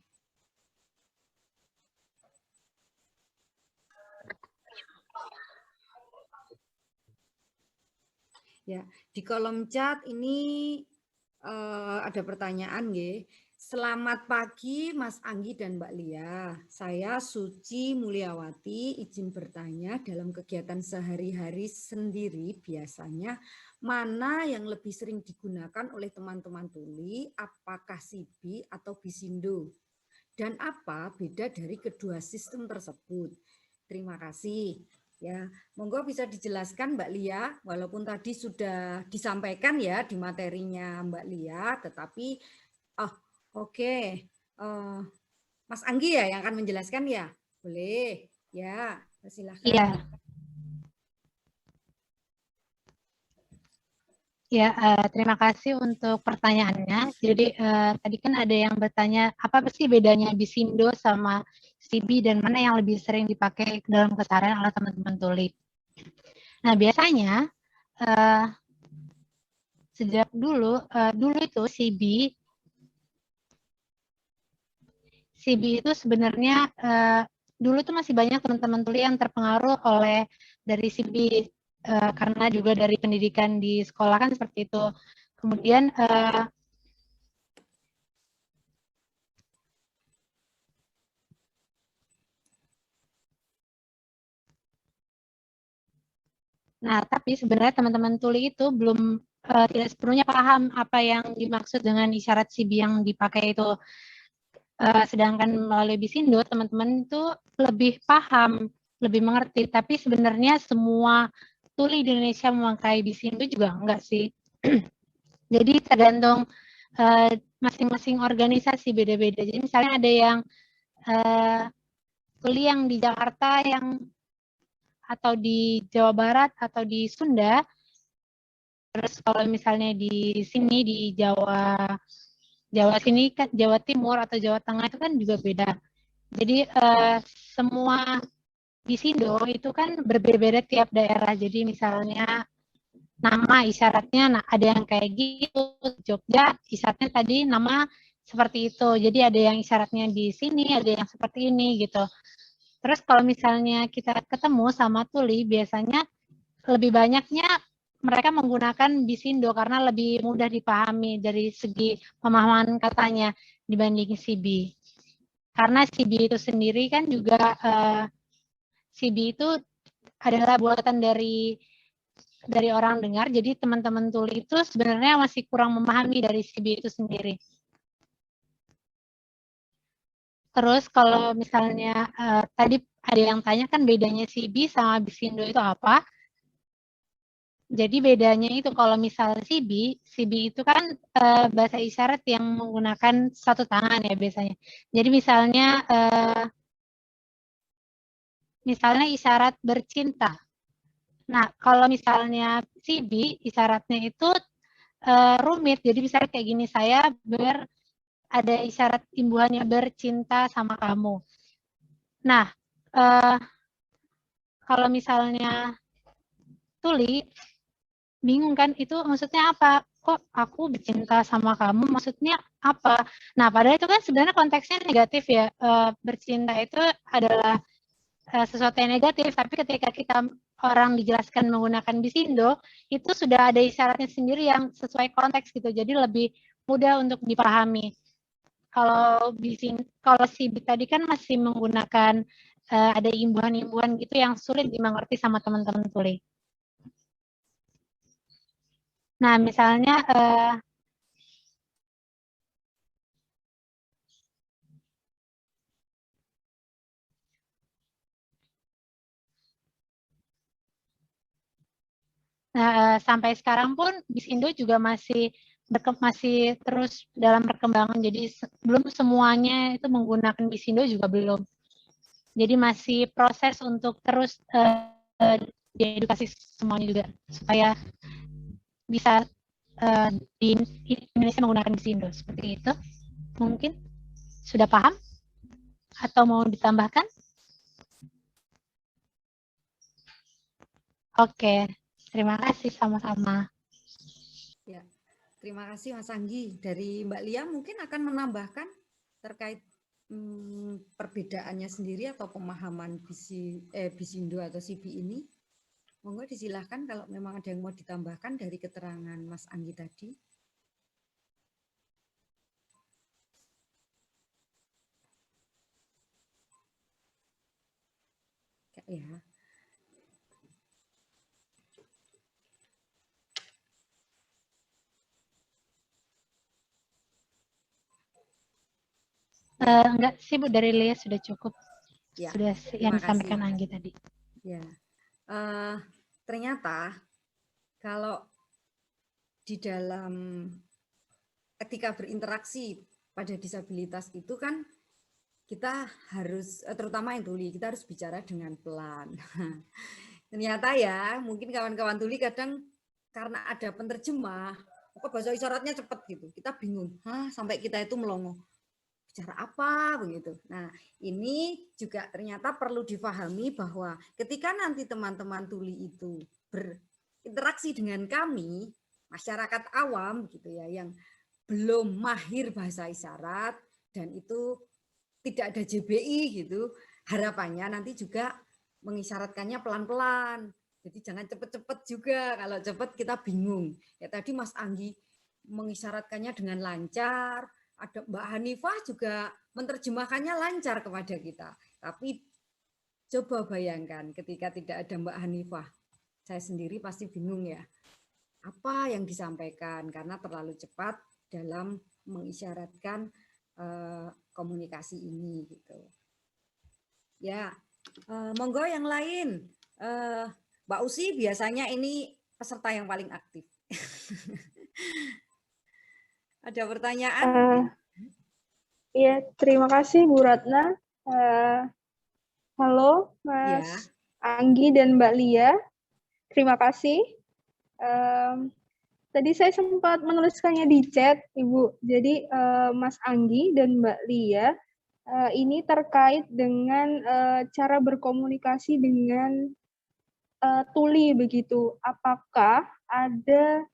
Ya, di kolom chat ini ada pertanyaan nggih. Selamat pagi Mas Anggi dan Mbak Lia. Saya Suci Mulyawati, izin bertanya, dalam kegiatan sehari-hari sendiri biasanya mana yang lebih sering digunakan oleh teman-teman tuli, apakah SIBI atau Bisindo? Dan apa beda dari kedua sistem tersebut? Terima kasih. Ya, monggo bisa dijelaskan Mbak Lia, walaupun tadi sudah disampaikan ya di materinya Mbak Lia, tetapi oke. Mas Anggi ya yang akan menjelaskan ya? Boleh. Ya, silakan. Iya. Ya, terima kasih untuk pertanyaannya. Jadi tadi kan ada yang bertanya apa sih bedanya Bisindo sama SIBI dan mana yang lebih sering dipakai dalam keseharian oleh teman-teman tuli. Nah, biasanya sejak dulu itu SIBI itu sebenarnya dulu tuh masih banyak teman-teman tuli yang terpengaruh oleh dari SIBI karena juga dari pendidikan di sekolah kan seperti itu. Kemudian nah, tapi sebenarnya teman-teman tuli itu belum tidak sepenuhnya paham apa yang dimaksud dengan isyarat SIBI yang dipakai itu. Sedangkan melalui Bisindo teman-teman itu lebih paham, lebih mengerti. Tapi sebenarnya semua tuli di Indonesia memakai Bisindo juga enggak sih. Jadi tergantung masing-masing organisasi beda-beda. Jadi misalnya ada yang tuli yang di Jakarta atau di Jawa Barat atau di Sunda. Terus kalau misalnya di sini di Jawa sini kan Jawa Timur atau Jawa Tengah itu kan juga beda. Jadi semua Bisindo itu kan berbeda-beda tiap daerah. Jadi misalnya nama isyaratnya ada yang kayak gitu. Jogja isyaratnya tadi nama seperti itu. Jadi ada yang isyaratnya di sini, ada yang seperti ini gitu. Terus kalau misalnya kita ketemu sama tuli, biasanya lebih banyaknya mereka menggunakan Bisindo karena lebih mudah dipahami dari segi pemahaman katanya dibanding SIBI. Karena SIBI itu sendiri kan juga SIBI itu adalah buatan dari orang dengar, jadi teman-teman tuli itu sebenarnya masih kurang memahami dari SIBI itu sendiri. Terus kalau misalnya tadi ada yang tanya kan bedanya CB sama Bisindo itu apa? Jadi bedanya itu kalau misal CB itu kan bahasa isyarat yang menggunakan satu tangan ya biasanya. Jadi misalnya isyarat bercinta. Nah, kalau misalnya CB isyaratnya itu rumit. Jadi misalnya kayak gini, ada isyarat imbuhannya bercinta sama kamu. Nah, kalau misalnya tuli, bingung kan itu maksudnya apa? Kok aku bercinta sama kamu maksudnya apa? Nah, padahal itu kan sebenarnya konteksnya negatif ya. Bercinta itu adalah sesuatu yang negatif, tapi ketika kita orang dijelaskan menggunakan bisindo, itu sudah ada isyaratnya sendiri yang sesuai konteks gitu, jadi lebih mudah untuk dipahami. Kalau si tadi kan masih menggunakan ada imbuhan-imbuhan gitu yang sulit dimengerti sama teman-teman tuli. Nah, misalnya sampai sekarang pun bisindo juga masih terus dalam perkembangan. Jadi belum semuanya itu menggunakan bisindo juga belum. Jadi masih proses untuk terus diedukasi semuanya juga supaya bisa di Indonesia menggunakan bisindo seperti itu. Mungkin sudah paham atau mau ditambahkan? Oke, terima kasih sama-sama. Ya, terima kasih Mas Anggi. Dari Mbak Lia mungkin akan menambahkan terkait perbedaannya sendiri atau pemahaman bisindo atau CB ini. Monggo disilahkan kalau memang ada yang mau ditambahkan dari keterangan Mas Anggi tadi. Ya. Enggak sih Bu, dari Lia sudah cukup. Ya, sudah yang disampaikan Anggi tadi. Ya, ternyata kalau di dalam ketika berinteraksi pada disabilitas itu kan kita harus, terutama yang tuli, kita harus bicara dengan pelan. Ternyata ya, mungkin kawan-kawan tuli kadang karena ada penerjemah, kok bahasa isyaratnya cepat gitu, kita bingung, sampai kita itu melongo. Bicara apa begitu. Nah, ini juga ternyata perlu difahami bahwa ketika nanti teman-teman tuli itu berinteraksi dengan kami, masyarakat awam gitu ya, yang belum mahir bahasa isyarat dan itu tidak ada JBI gitu, harapannya nanti juga mengisyaratkannya pelan-pelan. Jadi jangan cepet-cepet juga, kalau cepet kita bingung. Ya tadi Mas Anggi mengisyaratkannya dengan lancar, ada Mbak Hanifah juga menerjemahkannya lancar kepada kita. Tapi coba bayangkan ketika tidak ada Mbak Hanifah, saya sendiri pasti bingung ya. Apa yang disampaikan karena terlalu cepat dalam mengisyaratkan komunikasi ini gitu. Ya, monggo yang lain. Mbak Usi biasanya ini peserta yang paling aktif. Ada pertanyaan? Iya, terima kasih Bu Ratna. Halo Mas Anggi dan Mbak Lia. Terima kasih. Tadi saya sempat menuliskannya di chat, Ibu. Jadi Mas Anggi dan Mbak Lia, ini terkait dengan cara berkomunikasi dengan tuli begitu. Apakah ada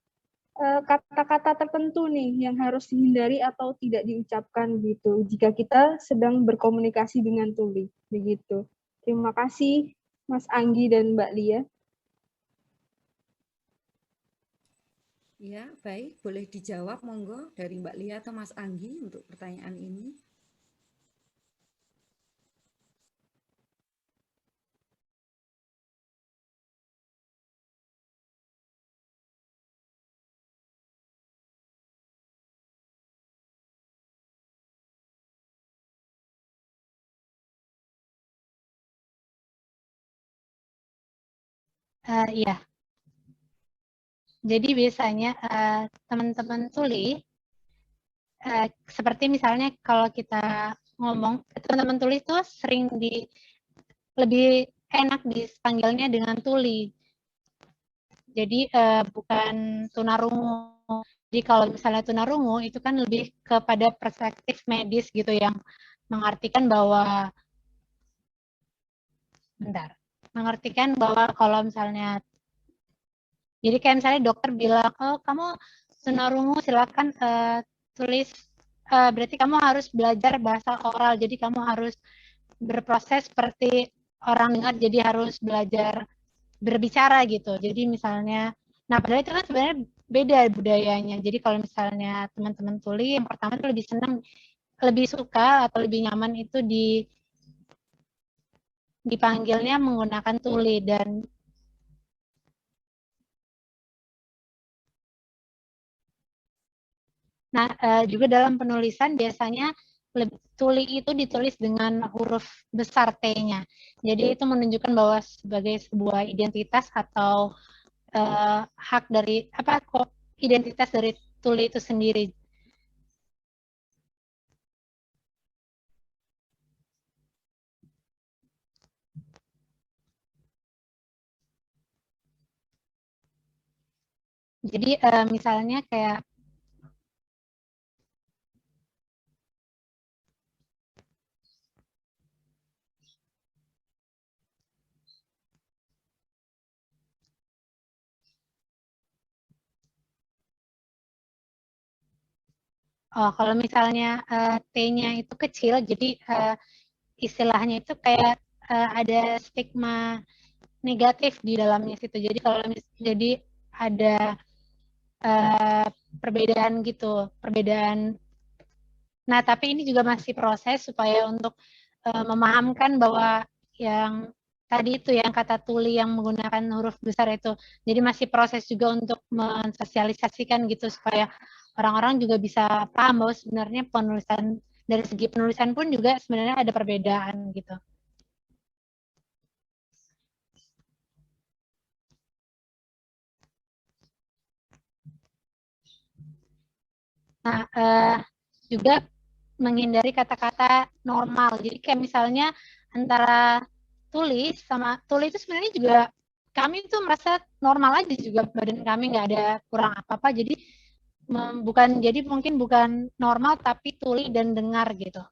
kata-kata tertentu nih yang harus dihindari atau tidak diucapkan gitu jika kita sedang berkomunikasi dengan tuli begitu. Terima kasih Mas Anggi dan Mbak Lia. Ya, baik, boleh dijawab monggo dari Mbak Lia atau Mas Anggi untuk pertanyaan ini. Iya. Jadi biasanya teman-teman tuli, seperti misalnya kalau kita ngomong, teman-teman tuli itu sering lebih enak dipanggilnya dengan tuli. Jadi bukan tunarungu. Jadi kalau misalnya tunarungu itu kan lebih kepada perspektif medis gitu yang mengartikan bahwa mengartikan bahwa kalau misalnya jadi kayak misalnya dokter bilang, oh kamu tunarungu silakan tulis berarti kamu harus belajar bahasa oral. Jadi kamu harus berproses seperti orang dengar, jadi harus belajar berbicara gitu. Jadi misalnya, nah padahal itu kan sebenarnya beda budayanya. Jadi kalau misalnya teman-teman tuli, yang pertama itu lebih senang, lebih suka atau lebih nyaman itu dipanggilnya menggunakan tuli. Dan nah juga dalam penulisan biasanya tuli itu ditulis dengan huruf besar T-nya. Jadi itu menunjukkan bahwa sebagai sebuah identitas atau hak dari apa kok identitas dari tuli itu sendiri. Jadi misalnya kayak kalau misalnya T-nya itu kecil, jadi istilahnya itu kayak ada stigma negatif di dalamnya situ. Jadi kalau jadi ada perbedaan gitu, perbedaan. Nah, tapi ini juga masih proses supaya untuk memahamkan bahwa yang tadi itu yang kata tuli yang menggunakan huruf besar itu. Jadi masih proses juga untuk mensosialisasikan gitu supaya orang-orang juga bisa paham bahwa sebenarnya penulisan dari segi penulisan pun juga sebenarnya ada perbedaan gitu. Nah, juga menghindari kata-kata normal. Jadi kayak misalnya antara tulis sama tuli itu sebenarnya juga kami itu merasa normal aja juga badan kami nggak ada kurang apa-apa. Jadi bukan jadi mungkin bukan normal tapi tuli dan dengar gitu.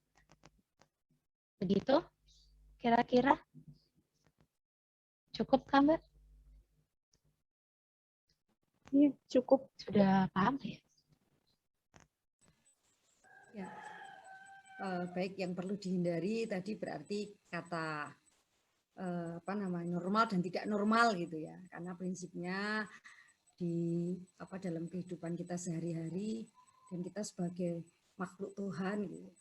Begitu kira-kira cukup kan Mbak? Iya, cukup. Sudah paham ya? Ya. Baik, yang perlu dihindari tadi berarti kata apa namanya normal dan tidak normal gitu ya, karena prinsipnya di apa dalam kehidupan kita sehari-hari dan kita sebagai makhluk Tuhan gitu,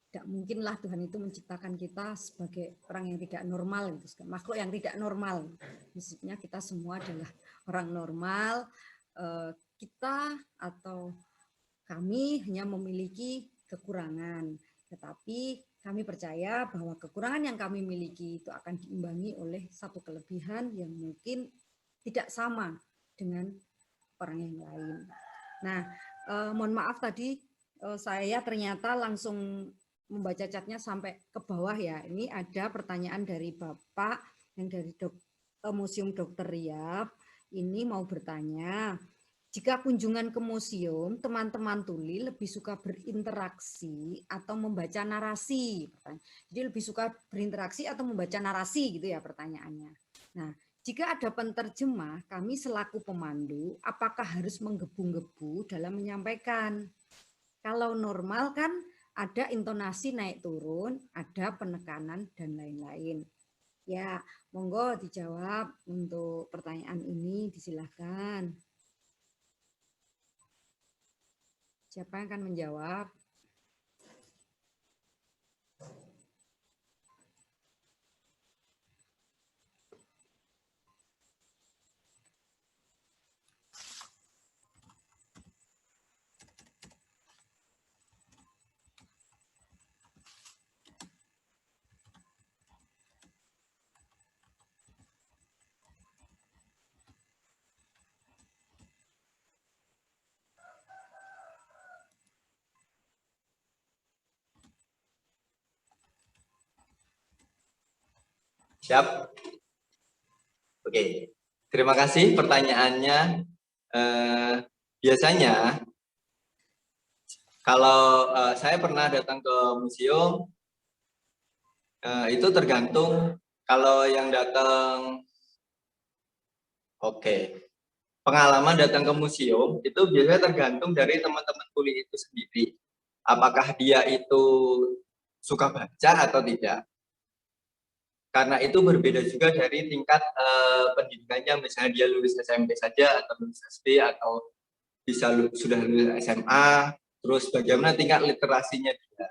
tidak mungkinlah Tuhan itu menciptakan kita sebagai orang yang tidak normal gitu, makhluk yang tidak normal. Prinsipnya kita semua adalah orang normal, kita atau kami hanya memiliki kekurangan, tetapi kami percaya bahwa kekurangan yang kami miliki itu akan diimbangi oleh satu kelebihan yang mungkin tidak sama dengan orang yang lain. Nah, mohon maaf tadi saya ternyata langsung membaca catnya sampai ke bawah ya. Ini ada pertanyaan dari Bapak yang dari Museum Dr. Riyab. Ini mau bertanya, jika kunjungan ke museum, teman-teman tuli lebih suka berinteraksi atau membaca narasi? Jadi lebih suka berinteraksi atau membaca narasi gitu ya pertanyaannya. Nah, jika ada penterjemah, kami selaku pemandu, apakah harus menggebu-gebu dalam menyampaikan? Kalau normal kan ada intonasi naik turun, ada penekanan dan lain-lain. Ya, monggo dijawab untuk pertanyaan ini, disilahkan. Siapa yang akan menjawab? Siap? Oke, terima kasih pertanyaannya. Biasanya kalau saya pernah datang ke museum, itu tergantung kalau yang datang, pengalaman datang ke museum itu biasanya tergantung dari teman-teman tuli itu sendiri. Apakah dia itu suka baca atau tidak. Karena itu berbeda juga dari tingkat pendidikannya, misalnya dia lulus SMP saja atau lulus SD atau bisa sudah lulus SMA, terus bagaimana tingkat literasinya dia.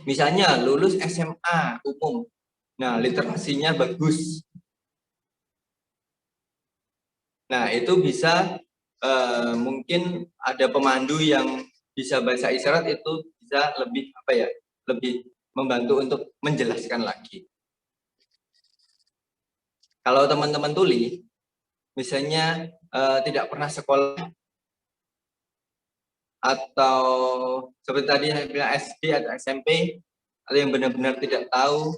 Misalnya lulus SMA umum, nah literasinya bagus. Nah itu bisa mungkin ada pemandu yang bisa bahasa isyarat itu bisa lebih lebih membantu untuk menjelaskan lagi. Kalau teman-teman tuli, misalnya tidak pernah sekolah atau seperti tadi saya bilang SD atau SMP, atau yang benar-benar tidak tahu,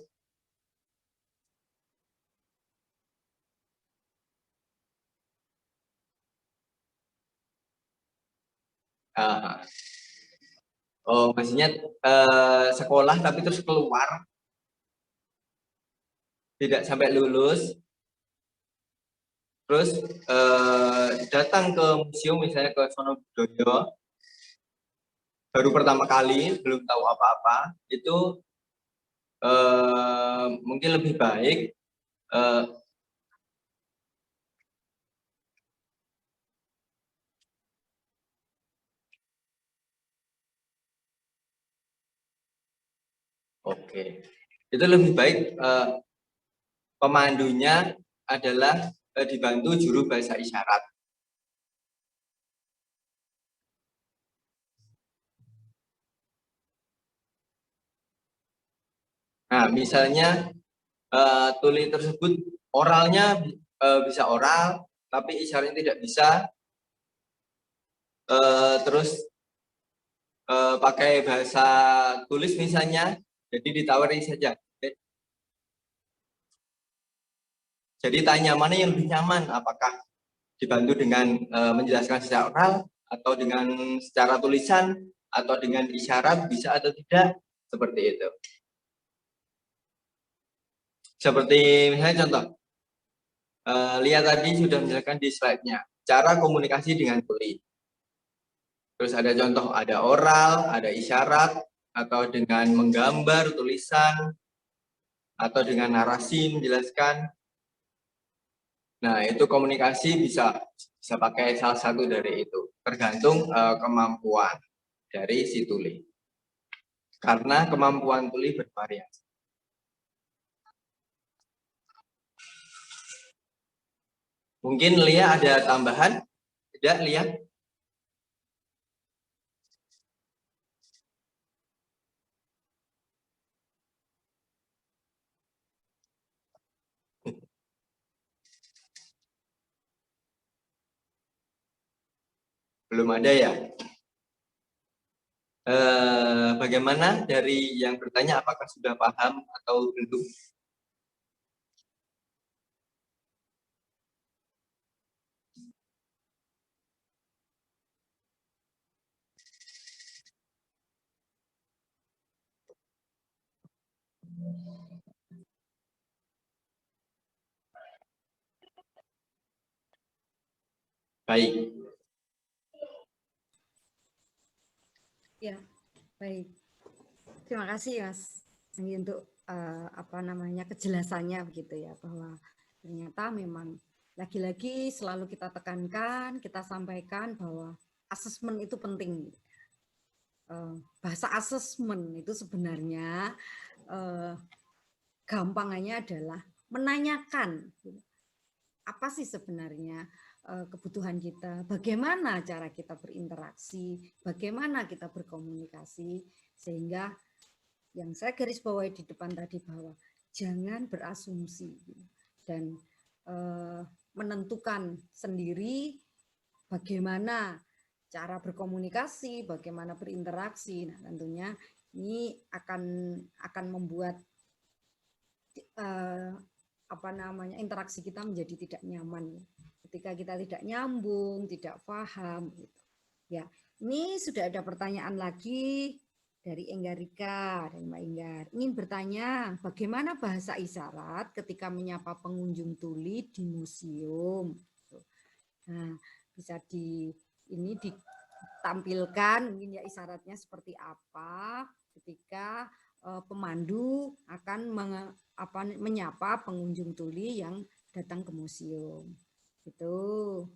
maksudnya sekolah tapi terus keluar, tidak sampai lulus, terus datang ke museum misalnya ke Sono Budoyo, baru pertama kali, belum tahu apa-apa, itu mungkin lebih baik itu lebih baik pemandunya adalah dibantu juru bahasa isyarat. Nah, misalnya tuli tersebut oralnya bisa oral, tapi isyaratnya tidak bisa, terus pakai bahasa tulis misalnya, jadi ditawari saja. Jadi tanya mana yang lebih nyaman, apakah dibantu dengan menjelaskan secara oral, atau dengan secara tulisan, atau dengan isyarat, bisa atau tidak, seperti itu. Seperti misalnya contoh, lihat tadi sudah menjelaskan di slide-nya, cara komunikasi dengan tuli. Terus ada contoh, ada oral, ada isyarat, atau dengan menggambar, tulisan, atau dengan narasi menjelaskan. Nah, itu komunikasi bisa pakai salah satu dari itu, tergantung kemampuan dari si tuli. Karena kemampuan tuli bervariasi. Mungkin Lia ada tambahan? Tidak, Lia? Belum ada ya? Bagaimana dari yang bertanya, apakah sudah paham atau belum? Baik. Ya, baik. Terima kasih Mas Anggi untuk kejelasannya begitu ya, bahwa ternyata memang lagi-lagi selalu kita tekankan, kita sampaikan bahwa asesmen itu penting. Bahasa asesmen itu sebenarnya gampangannya adalah menanyakan apa sih sebenarnya kebutuhan kita, bagaimana cara kita berinteraksi, bagaimana kita berkomunikasi, sehingga yang saya garis bawahi di depan tadi bahwa jangan berasumsi dan menentukan sendiri bagaimana cara berkomunikasi, bagaimana berinteraksi. Nah, tentunya ini akan membuat interaksi kita menjadi tidak nyaman ketika kita tidak nyambung, tidak paham gitu. Ya, ini sudah ada pertanyaan lagi dari Enggarika, dari Mbak Enggar. Ingin bertanya, bagaimana bahasa isyarat ketika menyapa pengunjung tuli di museum? Nah, bisa ditampilkan mungkin ya isyaratnya seperti apa ketika pemandu akan menyapa pengunjung tuli yang datang ke museum. Itu.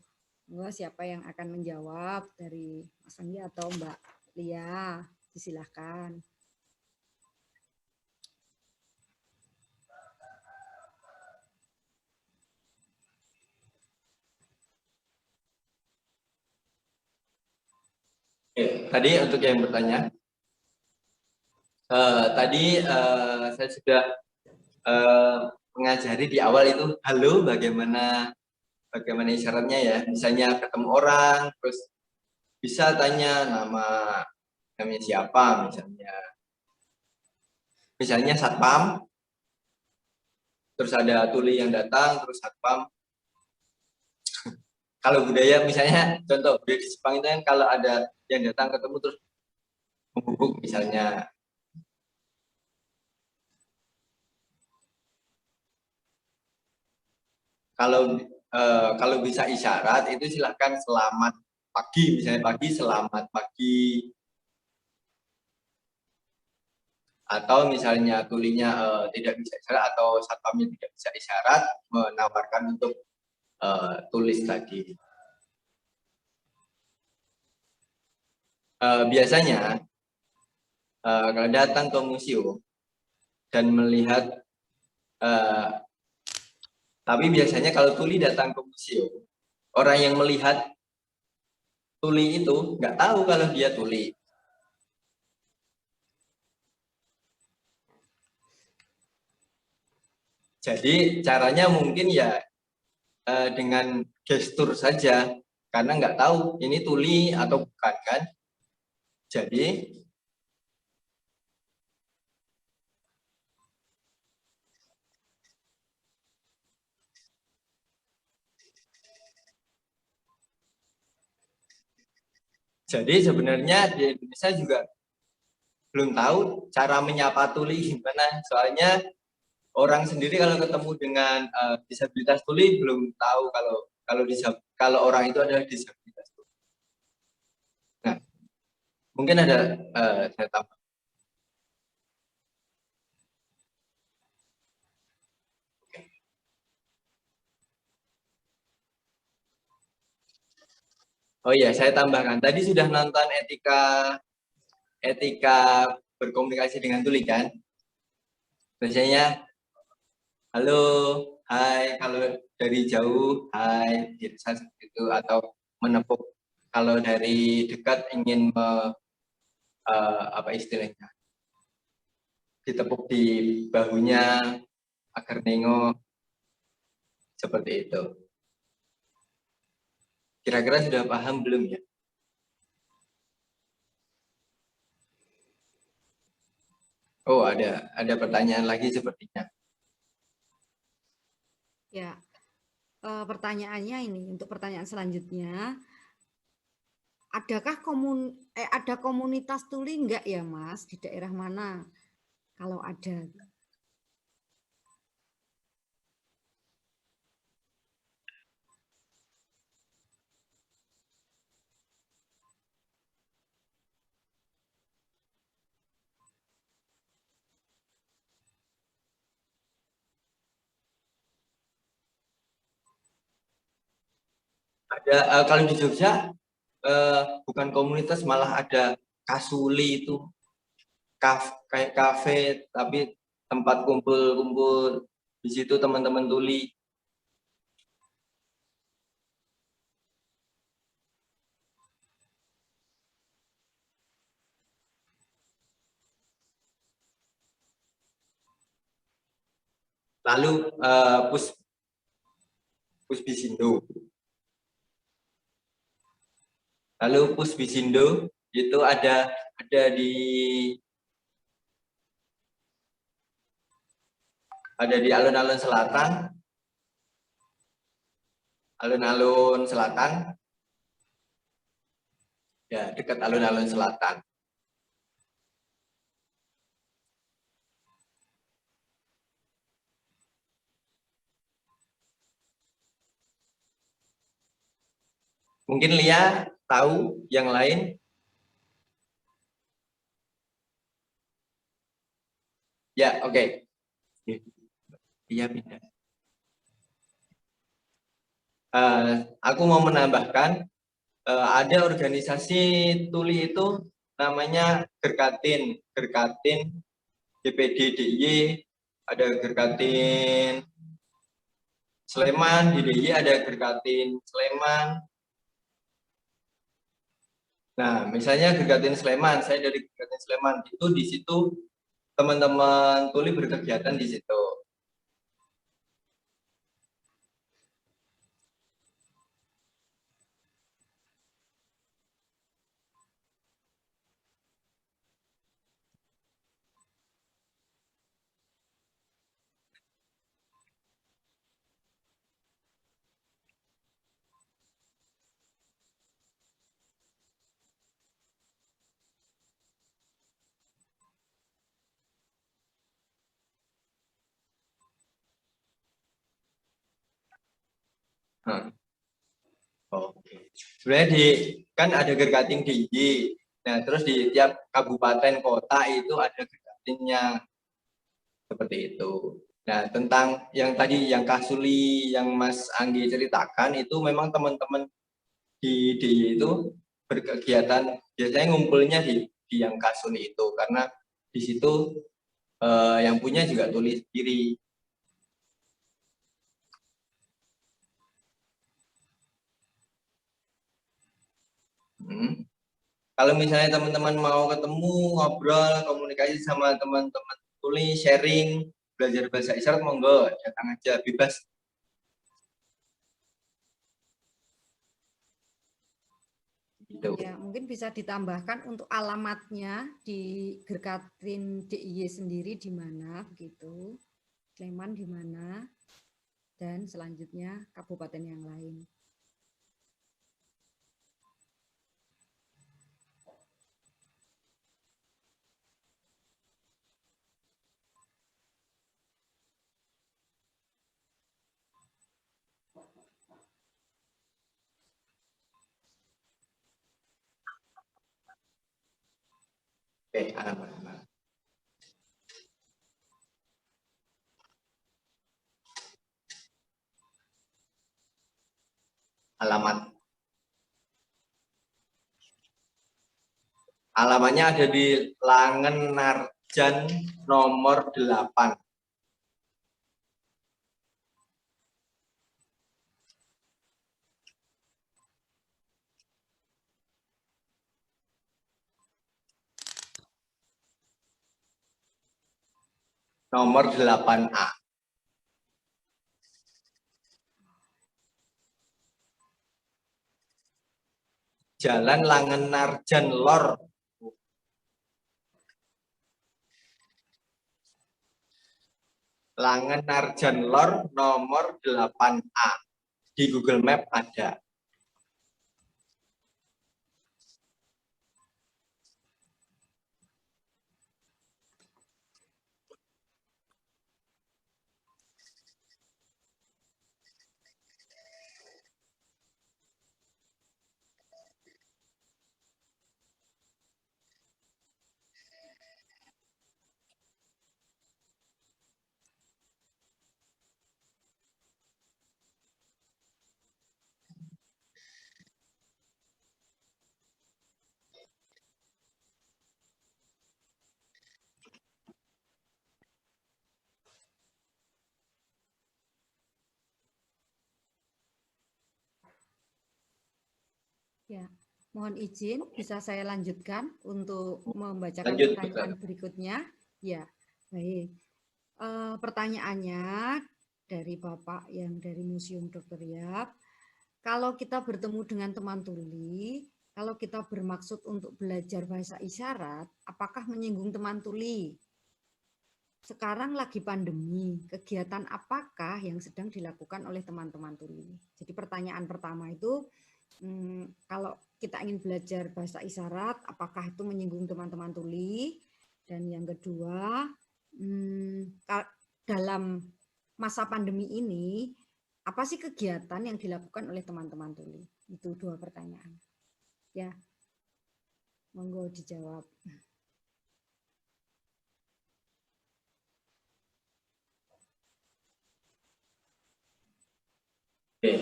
Siapa yang akan menjawab dari Mas Anggi atau Mbak Lia? Silakan. Tadi untuk yang bertanya, saya sudah mengajari di awal itu halo, bagaimana isyaratnya ya. Misalnya ketemu orang, terus bisa tanya namanya siapa, misalnya satpam, terus ada tuli yang datang, terus satpam. Kalau budaya misalnya contoh budaya di Jepang itu kan kalau ada yang datang ketemu terus membubuk misalnya. Kalau bisa isyarat itu silahkan selamat pagi, misalnya pagi selamat pagi. Atau misalnya tulinya tidak bisa isyarat atau satpamnya tidak bisa isyarat, menawarkan untuk tulis tadi. Biasanya kalau datang ke museum dan melihat, tapi biasanya kalau tuli datang ke museum, orang yang melihat tuli itu nggak tahu kalau dia tuli. Jadi caranya mungkin ya dengan gestur saja, karena nggak tahu ini tuli atau bukan kan. Jadi sebenarnya di Indonesia juga belum tahu cara menyapa tuli gimana. Soalnya orang sendiri kalau ketemu dengan disabilitas tuli belum tahu kalau orang itu adalah disabilitas tuli. Nah, mungkin ada saya tambah. Oh iya, saya tambahkan. Tadi sudah nonton etika berkomunikasi dengan tuli kan? Biasanya halo, hai, kalau dari jauh, hai, biasa seperti itu, atau menepuk. Kalau dari dekat ingin apa istilahnya, ditepuk di bahunya agar nengok, seperti itu. Kira-kira sudah paham belum ya? Oh, ada pertanyaan lagi sepertinya. Ya, pertanyaannya ini untuk pertanyaan selanjutnya, adakah ada komunitas tuli enggak ya Mas di daerah mana? Kalau ada. Ada kalau di Jogja bukan komunitas, malah ada kasuli itu, kayak kafe tapi tempat kumpul di situ teman-teman tuli. Lalu Pusbisindo. Lalu Pusbisindo itu ada di Ada di alun-alun selatan. Alun-alun selatan. Ya, dekat alun-alun selatan. Mungkin Lia tahu yang lain? Ya, oke. Lia pindah. Aku mau menambahkan, ada organisasi tuli itu namanya Gerkatin DPD DIY, ada Gerkatin Sleman, di DIY ada Gerkatin Sleman. Nah, misalnya Gerkatin Sleman, saya dari Gerkatin Sleman, itu di situ teman-teman tuli berkegiatan di situ. Oke. Sebenarnya kan ada Gerkatin DIY. Nah, terus di tiap kabupaten kota itu ada Gerkatinnya. Seperti itu. Nah, tentang yang tadi yang Kasuli yang Mas Anggi ceritakan itu memang teman-teman di DIY itu berkegiatan biasanya ngumpulnya di yang Kasuli itu karena di situ yang punya juga tuli sendiri. Kalau misalnya teman-teman mau ketemu, ngobrol, komunikasi sama teman-teman tuli, sharing, belajar bahasa isyarat, monggo, datang aja, bebas. Gitu. Ya, mungkin bisa ditambahkan untuk alamatnya di Gerkatin DIY sendiri di mana, begitu, Sleman di mana, dan selanjutnya kabupaten yang lain. Oke, alamat. Alamatnya ada di Langen Narjan nomor 8. Nomor 8A. Jalan Langen Narjan Lor. Langen Narjan Lor nomor 8A. Di Google Map ada. Ya, mohon izin bisa saya lanjutkan untuk membacakan Lanjut, pertanyaan berikutnya. Ya, baik. Pertanyaannya dari Bapak yang dari Museum Dr. Yap, kalau kita bertemu dengan teman tuli, kalau kita bermaksud untuk belajar bahasa isyarat, apakah menyinggung teman tuli? sekarang lagi pandemi, kegiatan apakah yang sedang dilakukan oleh teman-teman tuli? Jadi pertanyaan pertama itu, kalau kita ingin belajar bahasa isyarat, apakah itu menyinggung teman-teman tuli? Dan yang kedua, dalam masa pandemi ini, apa sih kegiatan yang dilakukan oleh teman-teman tuli? Itu 2 pertanyaan. Ya, monggo dijawab. Oke.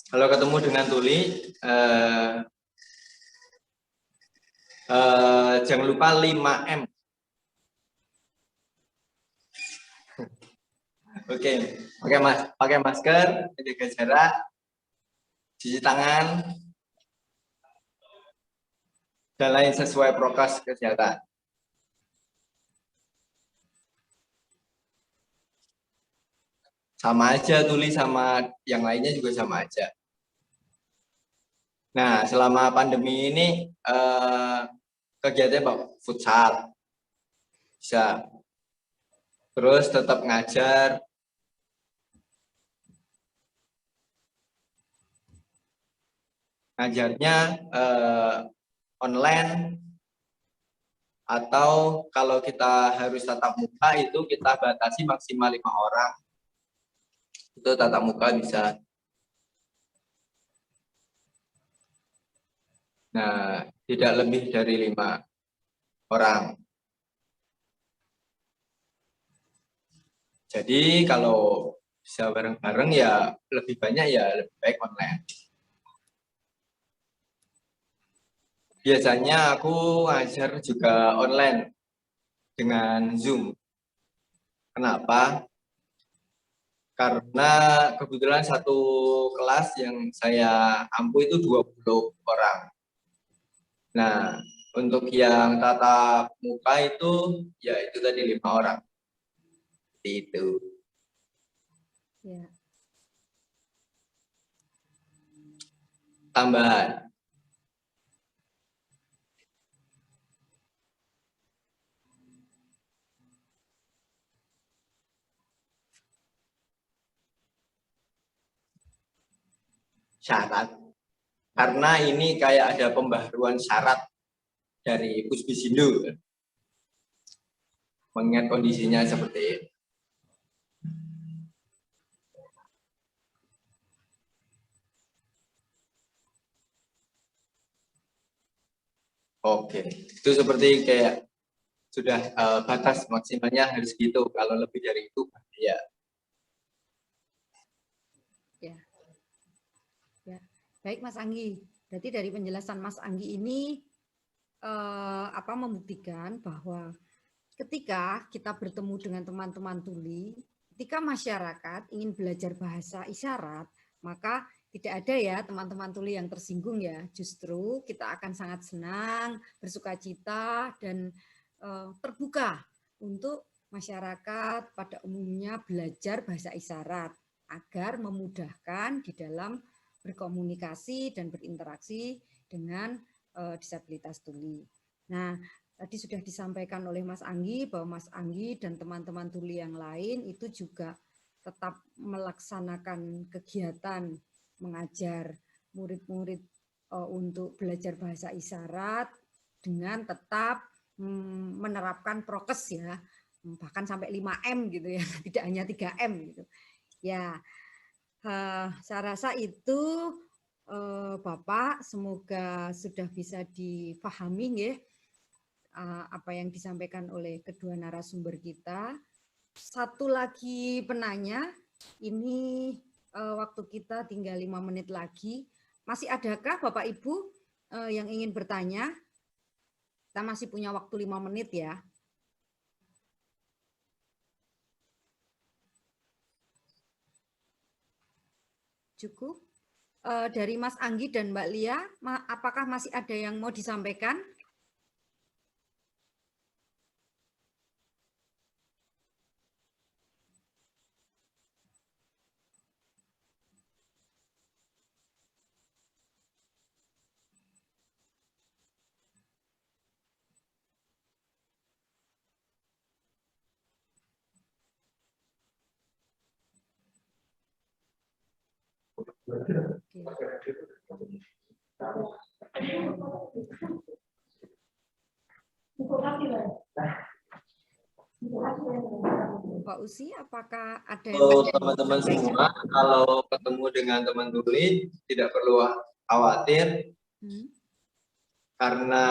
Kalau ketemu dengan tuli, jangan lupa 5M. Oke, pakai masker, jaga jarak, cuci tangan, dan lain sesuai prokes kesehatan. Sama aja tuli sama yang lainnya juga sama aja. Nah, selama pandemi ini kegiatannya futsal, bisa. Terus tetap ngajar. Ngajarnya online, atau kalau kita harus tatap muka itu kita batasi maksimal 5 orang. Itu tatap muka bisa. Nah, tidak lebih dari 5 orang. Jadi kalau bisa bareng-bareng ya lebih banyak, ya lebih baik online. Biasanya aku ngajar juga online dengan Zoom. Kenapa? Karena kebetulan satu kelas yang saya ampu itu 20 orang. Nah, untuk yang tatap muka itu, ya itu tadi 5 orang. Seperti itu. Ya. Tambahan. Syarat. Karena ini kayak ada pembaharuan syarat dari Puspisindo. Mengingat kondisinya seperti ini. Oke, itu seperti kayak sudah batas maksimalnya harus gitu. Kalau lebih dari itu, ya. Ya, baik Mas Anggi. Berarti dari penjelasan Mas Anggi ini membuktikan bahwa ketika kita bertemu dengan teman-teman tuli, ketika masyarakat ingin belajar bahasa isyarat, maka tidak ada ya teman-teman tuli yang tersinggung ya. Justru kita akan sangat senang, bersukacita, dan terbuka untuk masyarakat pada umumnya belajar bahasa isyarat agar memudahkan di dalam berkomunikasi dan berinteraksi dengan disabilitas tuli. Nah, tadi sudah disampaikan oleh Mas Anggi bahwa Mas Anggi dan teman-teman tuli yang lain itu juga tetap melaksanakan kegiatan mengajar murid-murid untuk belajar bahasa isyarat dengan tetap menerapkan prokes ya, bahkan sampai 5M gitu ya, tidak hanya 3M gitu. Ya, saya rasa itu Bapak semoga sudah bisa difahami ya apa yang disampaikan oleh kedua narasumber kita. Satu lagi penanya, ini waktu kita tinggal 5 menit lagi. Masih adakah Bapak Ibu yang ingin bertanya? Kita masih punya waktu 5 menit ya. Cukup. Dari Mas Anggi dan Mbak Lia, apakah masih ada yang mau disampaikan? Pak Usi, apakah ada yang Teman-teman semua, kalau ketemu dengan teman tuli tidak perlu khawatir karena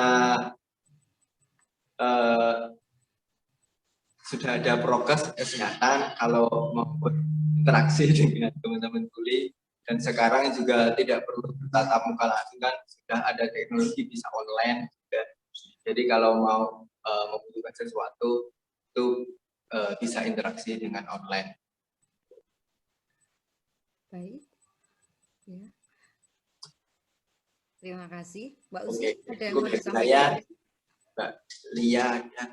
sudah ada prokes kesehatan kalau mau berinteraksi dengan teman-teman tuli, dan sekarang juga tidak perlu bertatap muka langsung, kan sudah ada teknologi bisa online juga. Jadi kalau mau membutuhkan sesuatu itu bisa interaksi dengan online. Baik, ya. Terima kasih, Mbak Usi. Ada yang mau disampaikan? Mbak Lia, ya.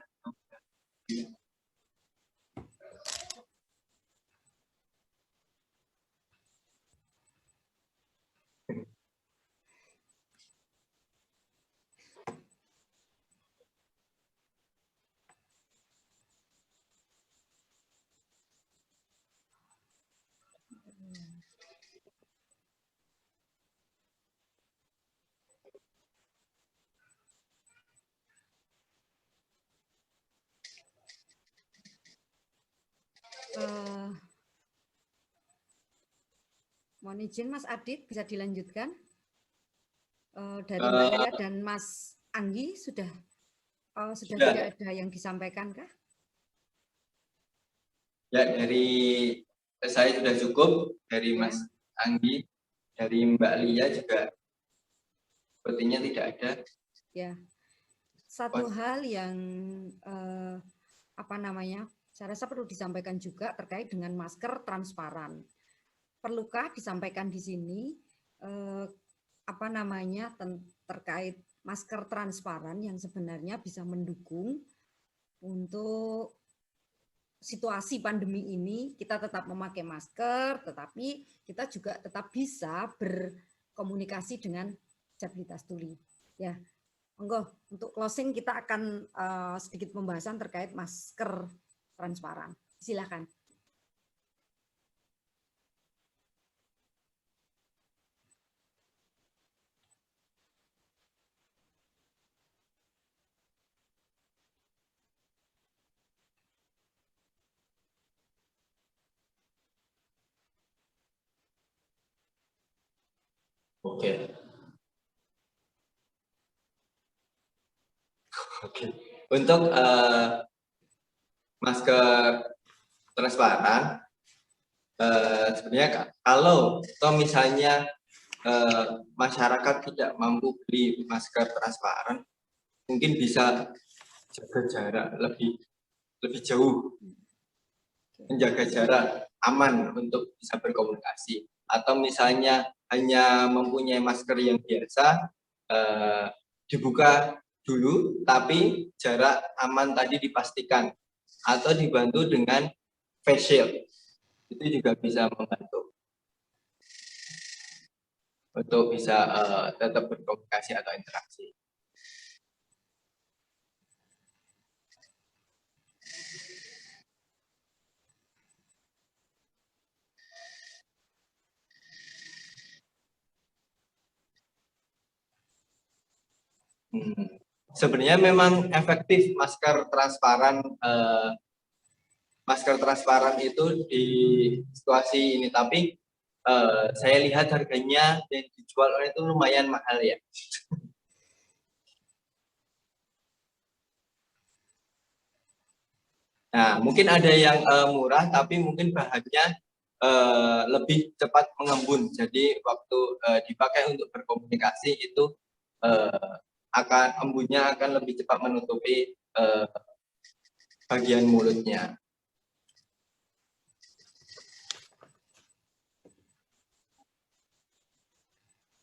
Mohon izin Mas Adit, bisa dilanjutkan? Dari Mbak Lia dan Mas Anggi sudah tidak ada yang disampaikan kah? Ya, dari saya sudah cukup, dari Mas Anggi, dari Mbak Lia juga sepertinya tidak ada. Ya, satu hal yang saya rasa perlu disampaikan juga terkait dengan masker transparan. Perlukah disampaikan di sini terkait masker transparan yang sebenarnya bisa mendukung untuk situasi pandemi ini, kita tetap memakai masker, tetapi kita juga tetap bisa berkomunikasi dengan disabilitas tuli. Ya, monggo untuk closing kita akan sedikit pembahasan terkait masker transparan. Silakan. Oke. Untuk masker transparan, sebenarnya kalau misalnya masyarakat tidak mampu beli masker transparan, mungkin bisa jaga jarak lebih jauh, menjaga jarak aman untuk bisa berkomunikasi. Atau misalnya hanya mempunyai masker yang biasa, dibuka dulu, tapi jarak aman tadi dipastikan, atau dibantu dengan face shield, itu juga bisa membantu untuk bisa tetap berkomunikasi atau interaksi. Sebenarnya memang efektif masker transparan itu di situasi ini, tapi saya lihat harganya yang dijual itu lumayan mahal ya. Nah, mungkin ada yang murah, tapi mungkin bahannya lebih cepat mengembun. Jadi waktu dipakai untuk berkomunikasi itu embunnya akan lebih cepat menutupi bagian mulutnya.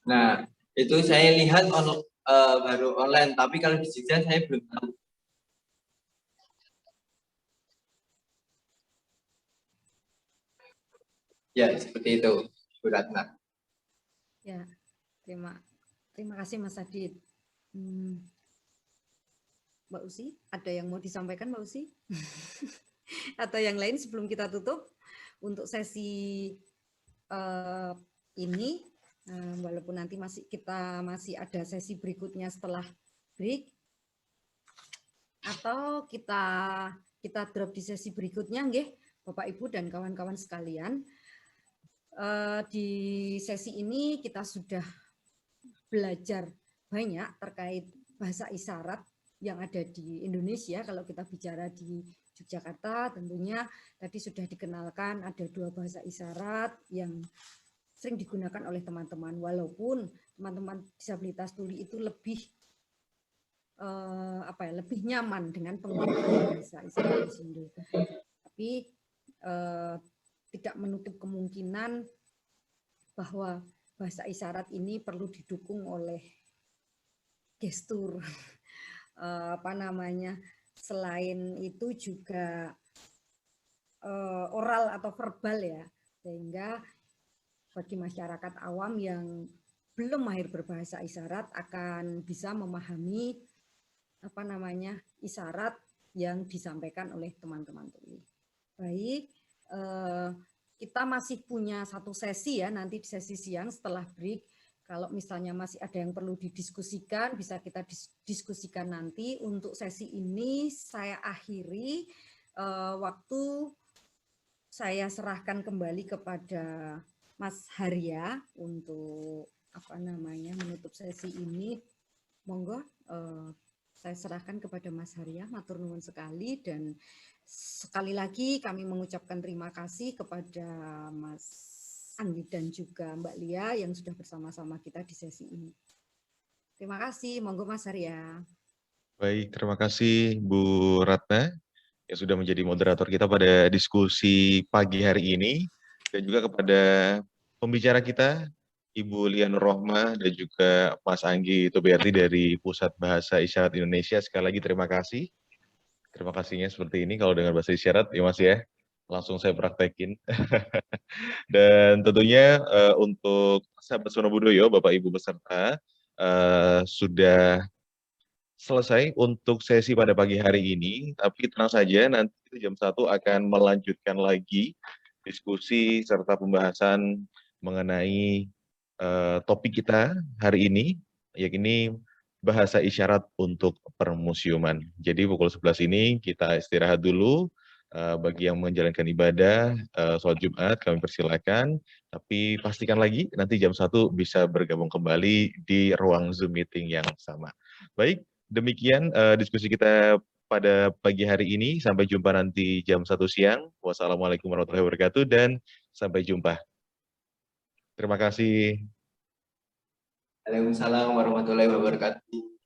Nah, itu saya lihat baru online, tapi kalau di Jogja saya belum tahu. Ya, seperti itu, Bu Ratna. Ya, terima kasih Mas Adit. Mbak Usi, ada yang mau disampaikan Mbak Usi? Atau yang lain sebelum kita tutup untuk sesi ini, walaupun nanti kita masih ada sesi berikutnya setelah break, atau kita drop di sesi berikutnya, nggih, Bapak Ibu dan kawan-kawan sekalian. Di sesi ini kita sudah belajar banyak terkait bahasa isyarat yang ada di Indonesia. Kalau kita bicara di Yogyakarta, tentunya tadi sudah dikenalkan ada 2 bahasa isyarat yang sering digunakan oleh teman-teman. Walaupun teman-teman disabilitas tuli itu lebih lebih nyaman dengan penggunaan bahasa isyarat di sini. Tapi tidak menutup kemungkinan bahwa bahasa isyarat ini perlu didukung oleh gestur, selain itu juga oral atau verbal ya, sehingga bagi masyarakat awam yang belum mahir berbahasa isyarat akan bisa memahami isyarat yang disampaikan oleh teman-teman tuli. Baik, kita masih punya 1 sesi ya, nanti di sesi siang setelah break. Kalau misalnya masih ada yang perlu didiskusikan, bisa kita diskusikan nanti. Untuk sesi ini saya akhiri, waktu saya serahkan kembali kepada Mas Harya untuk menutup sesi ini. Monggo, saya serahkan kepada Mas Harya. Matur nuwun sekali, dan sekali lagi kami mengucapkan terima kasih kepada Mas Anggi dan juga Mbak Lia yang sudah bersama-sama kita di sesi ini. Terima kasih, monggo Mas Arya. Baik, terima kasih Bu Ratna yang sudah menjadi moderator kita pada diskusi pagi hari ini, dan juga kepada pembicara kita Ibu Lian Rohmah dan juga Mas Anggi Tobiarti dari Pusat Bahasa Isyarat Indonesia. Sekali lagi terima kasih. Terima kasihnya seperti ini kalau dengan bahasa isyarat ya Mas ya. Langsung saya praktekin. Dan tentunya untuk sahabat Sono Budoyo, Bapak Ibu peserta, sudah selesai untuk sesi pada pagi hari ini, tapi tenang saja nanti jam 1 akan melanjutkan lagi diskusi serta pembahasan mengenai topik kita hari ini, yakni bahasa isyarat untuk permusiuman. Jadi pukul 11 ini kita istirahat dulu. Bagi yang menjalankan ibadah, sholat Jumat, kami persilakan. Tapi pastikan lagi, nanti jam 1 bisa bergabung kembali di ruang Zoom meeting yang sama. Baik, demikian diskusi kita pada pagi hari ini. Sampai jumpa nanti jam 1 siang. Wassalamualaikum warahmatullahi wabarakatuh, dan sampai jumpa. Terima kasih. Waalaikumsalam warahmatullahi wabarakatuh.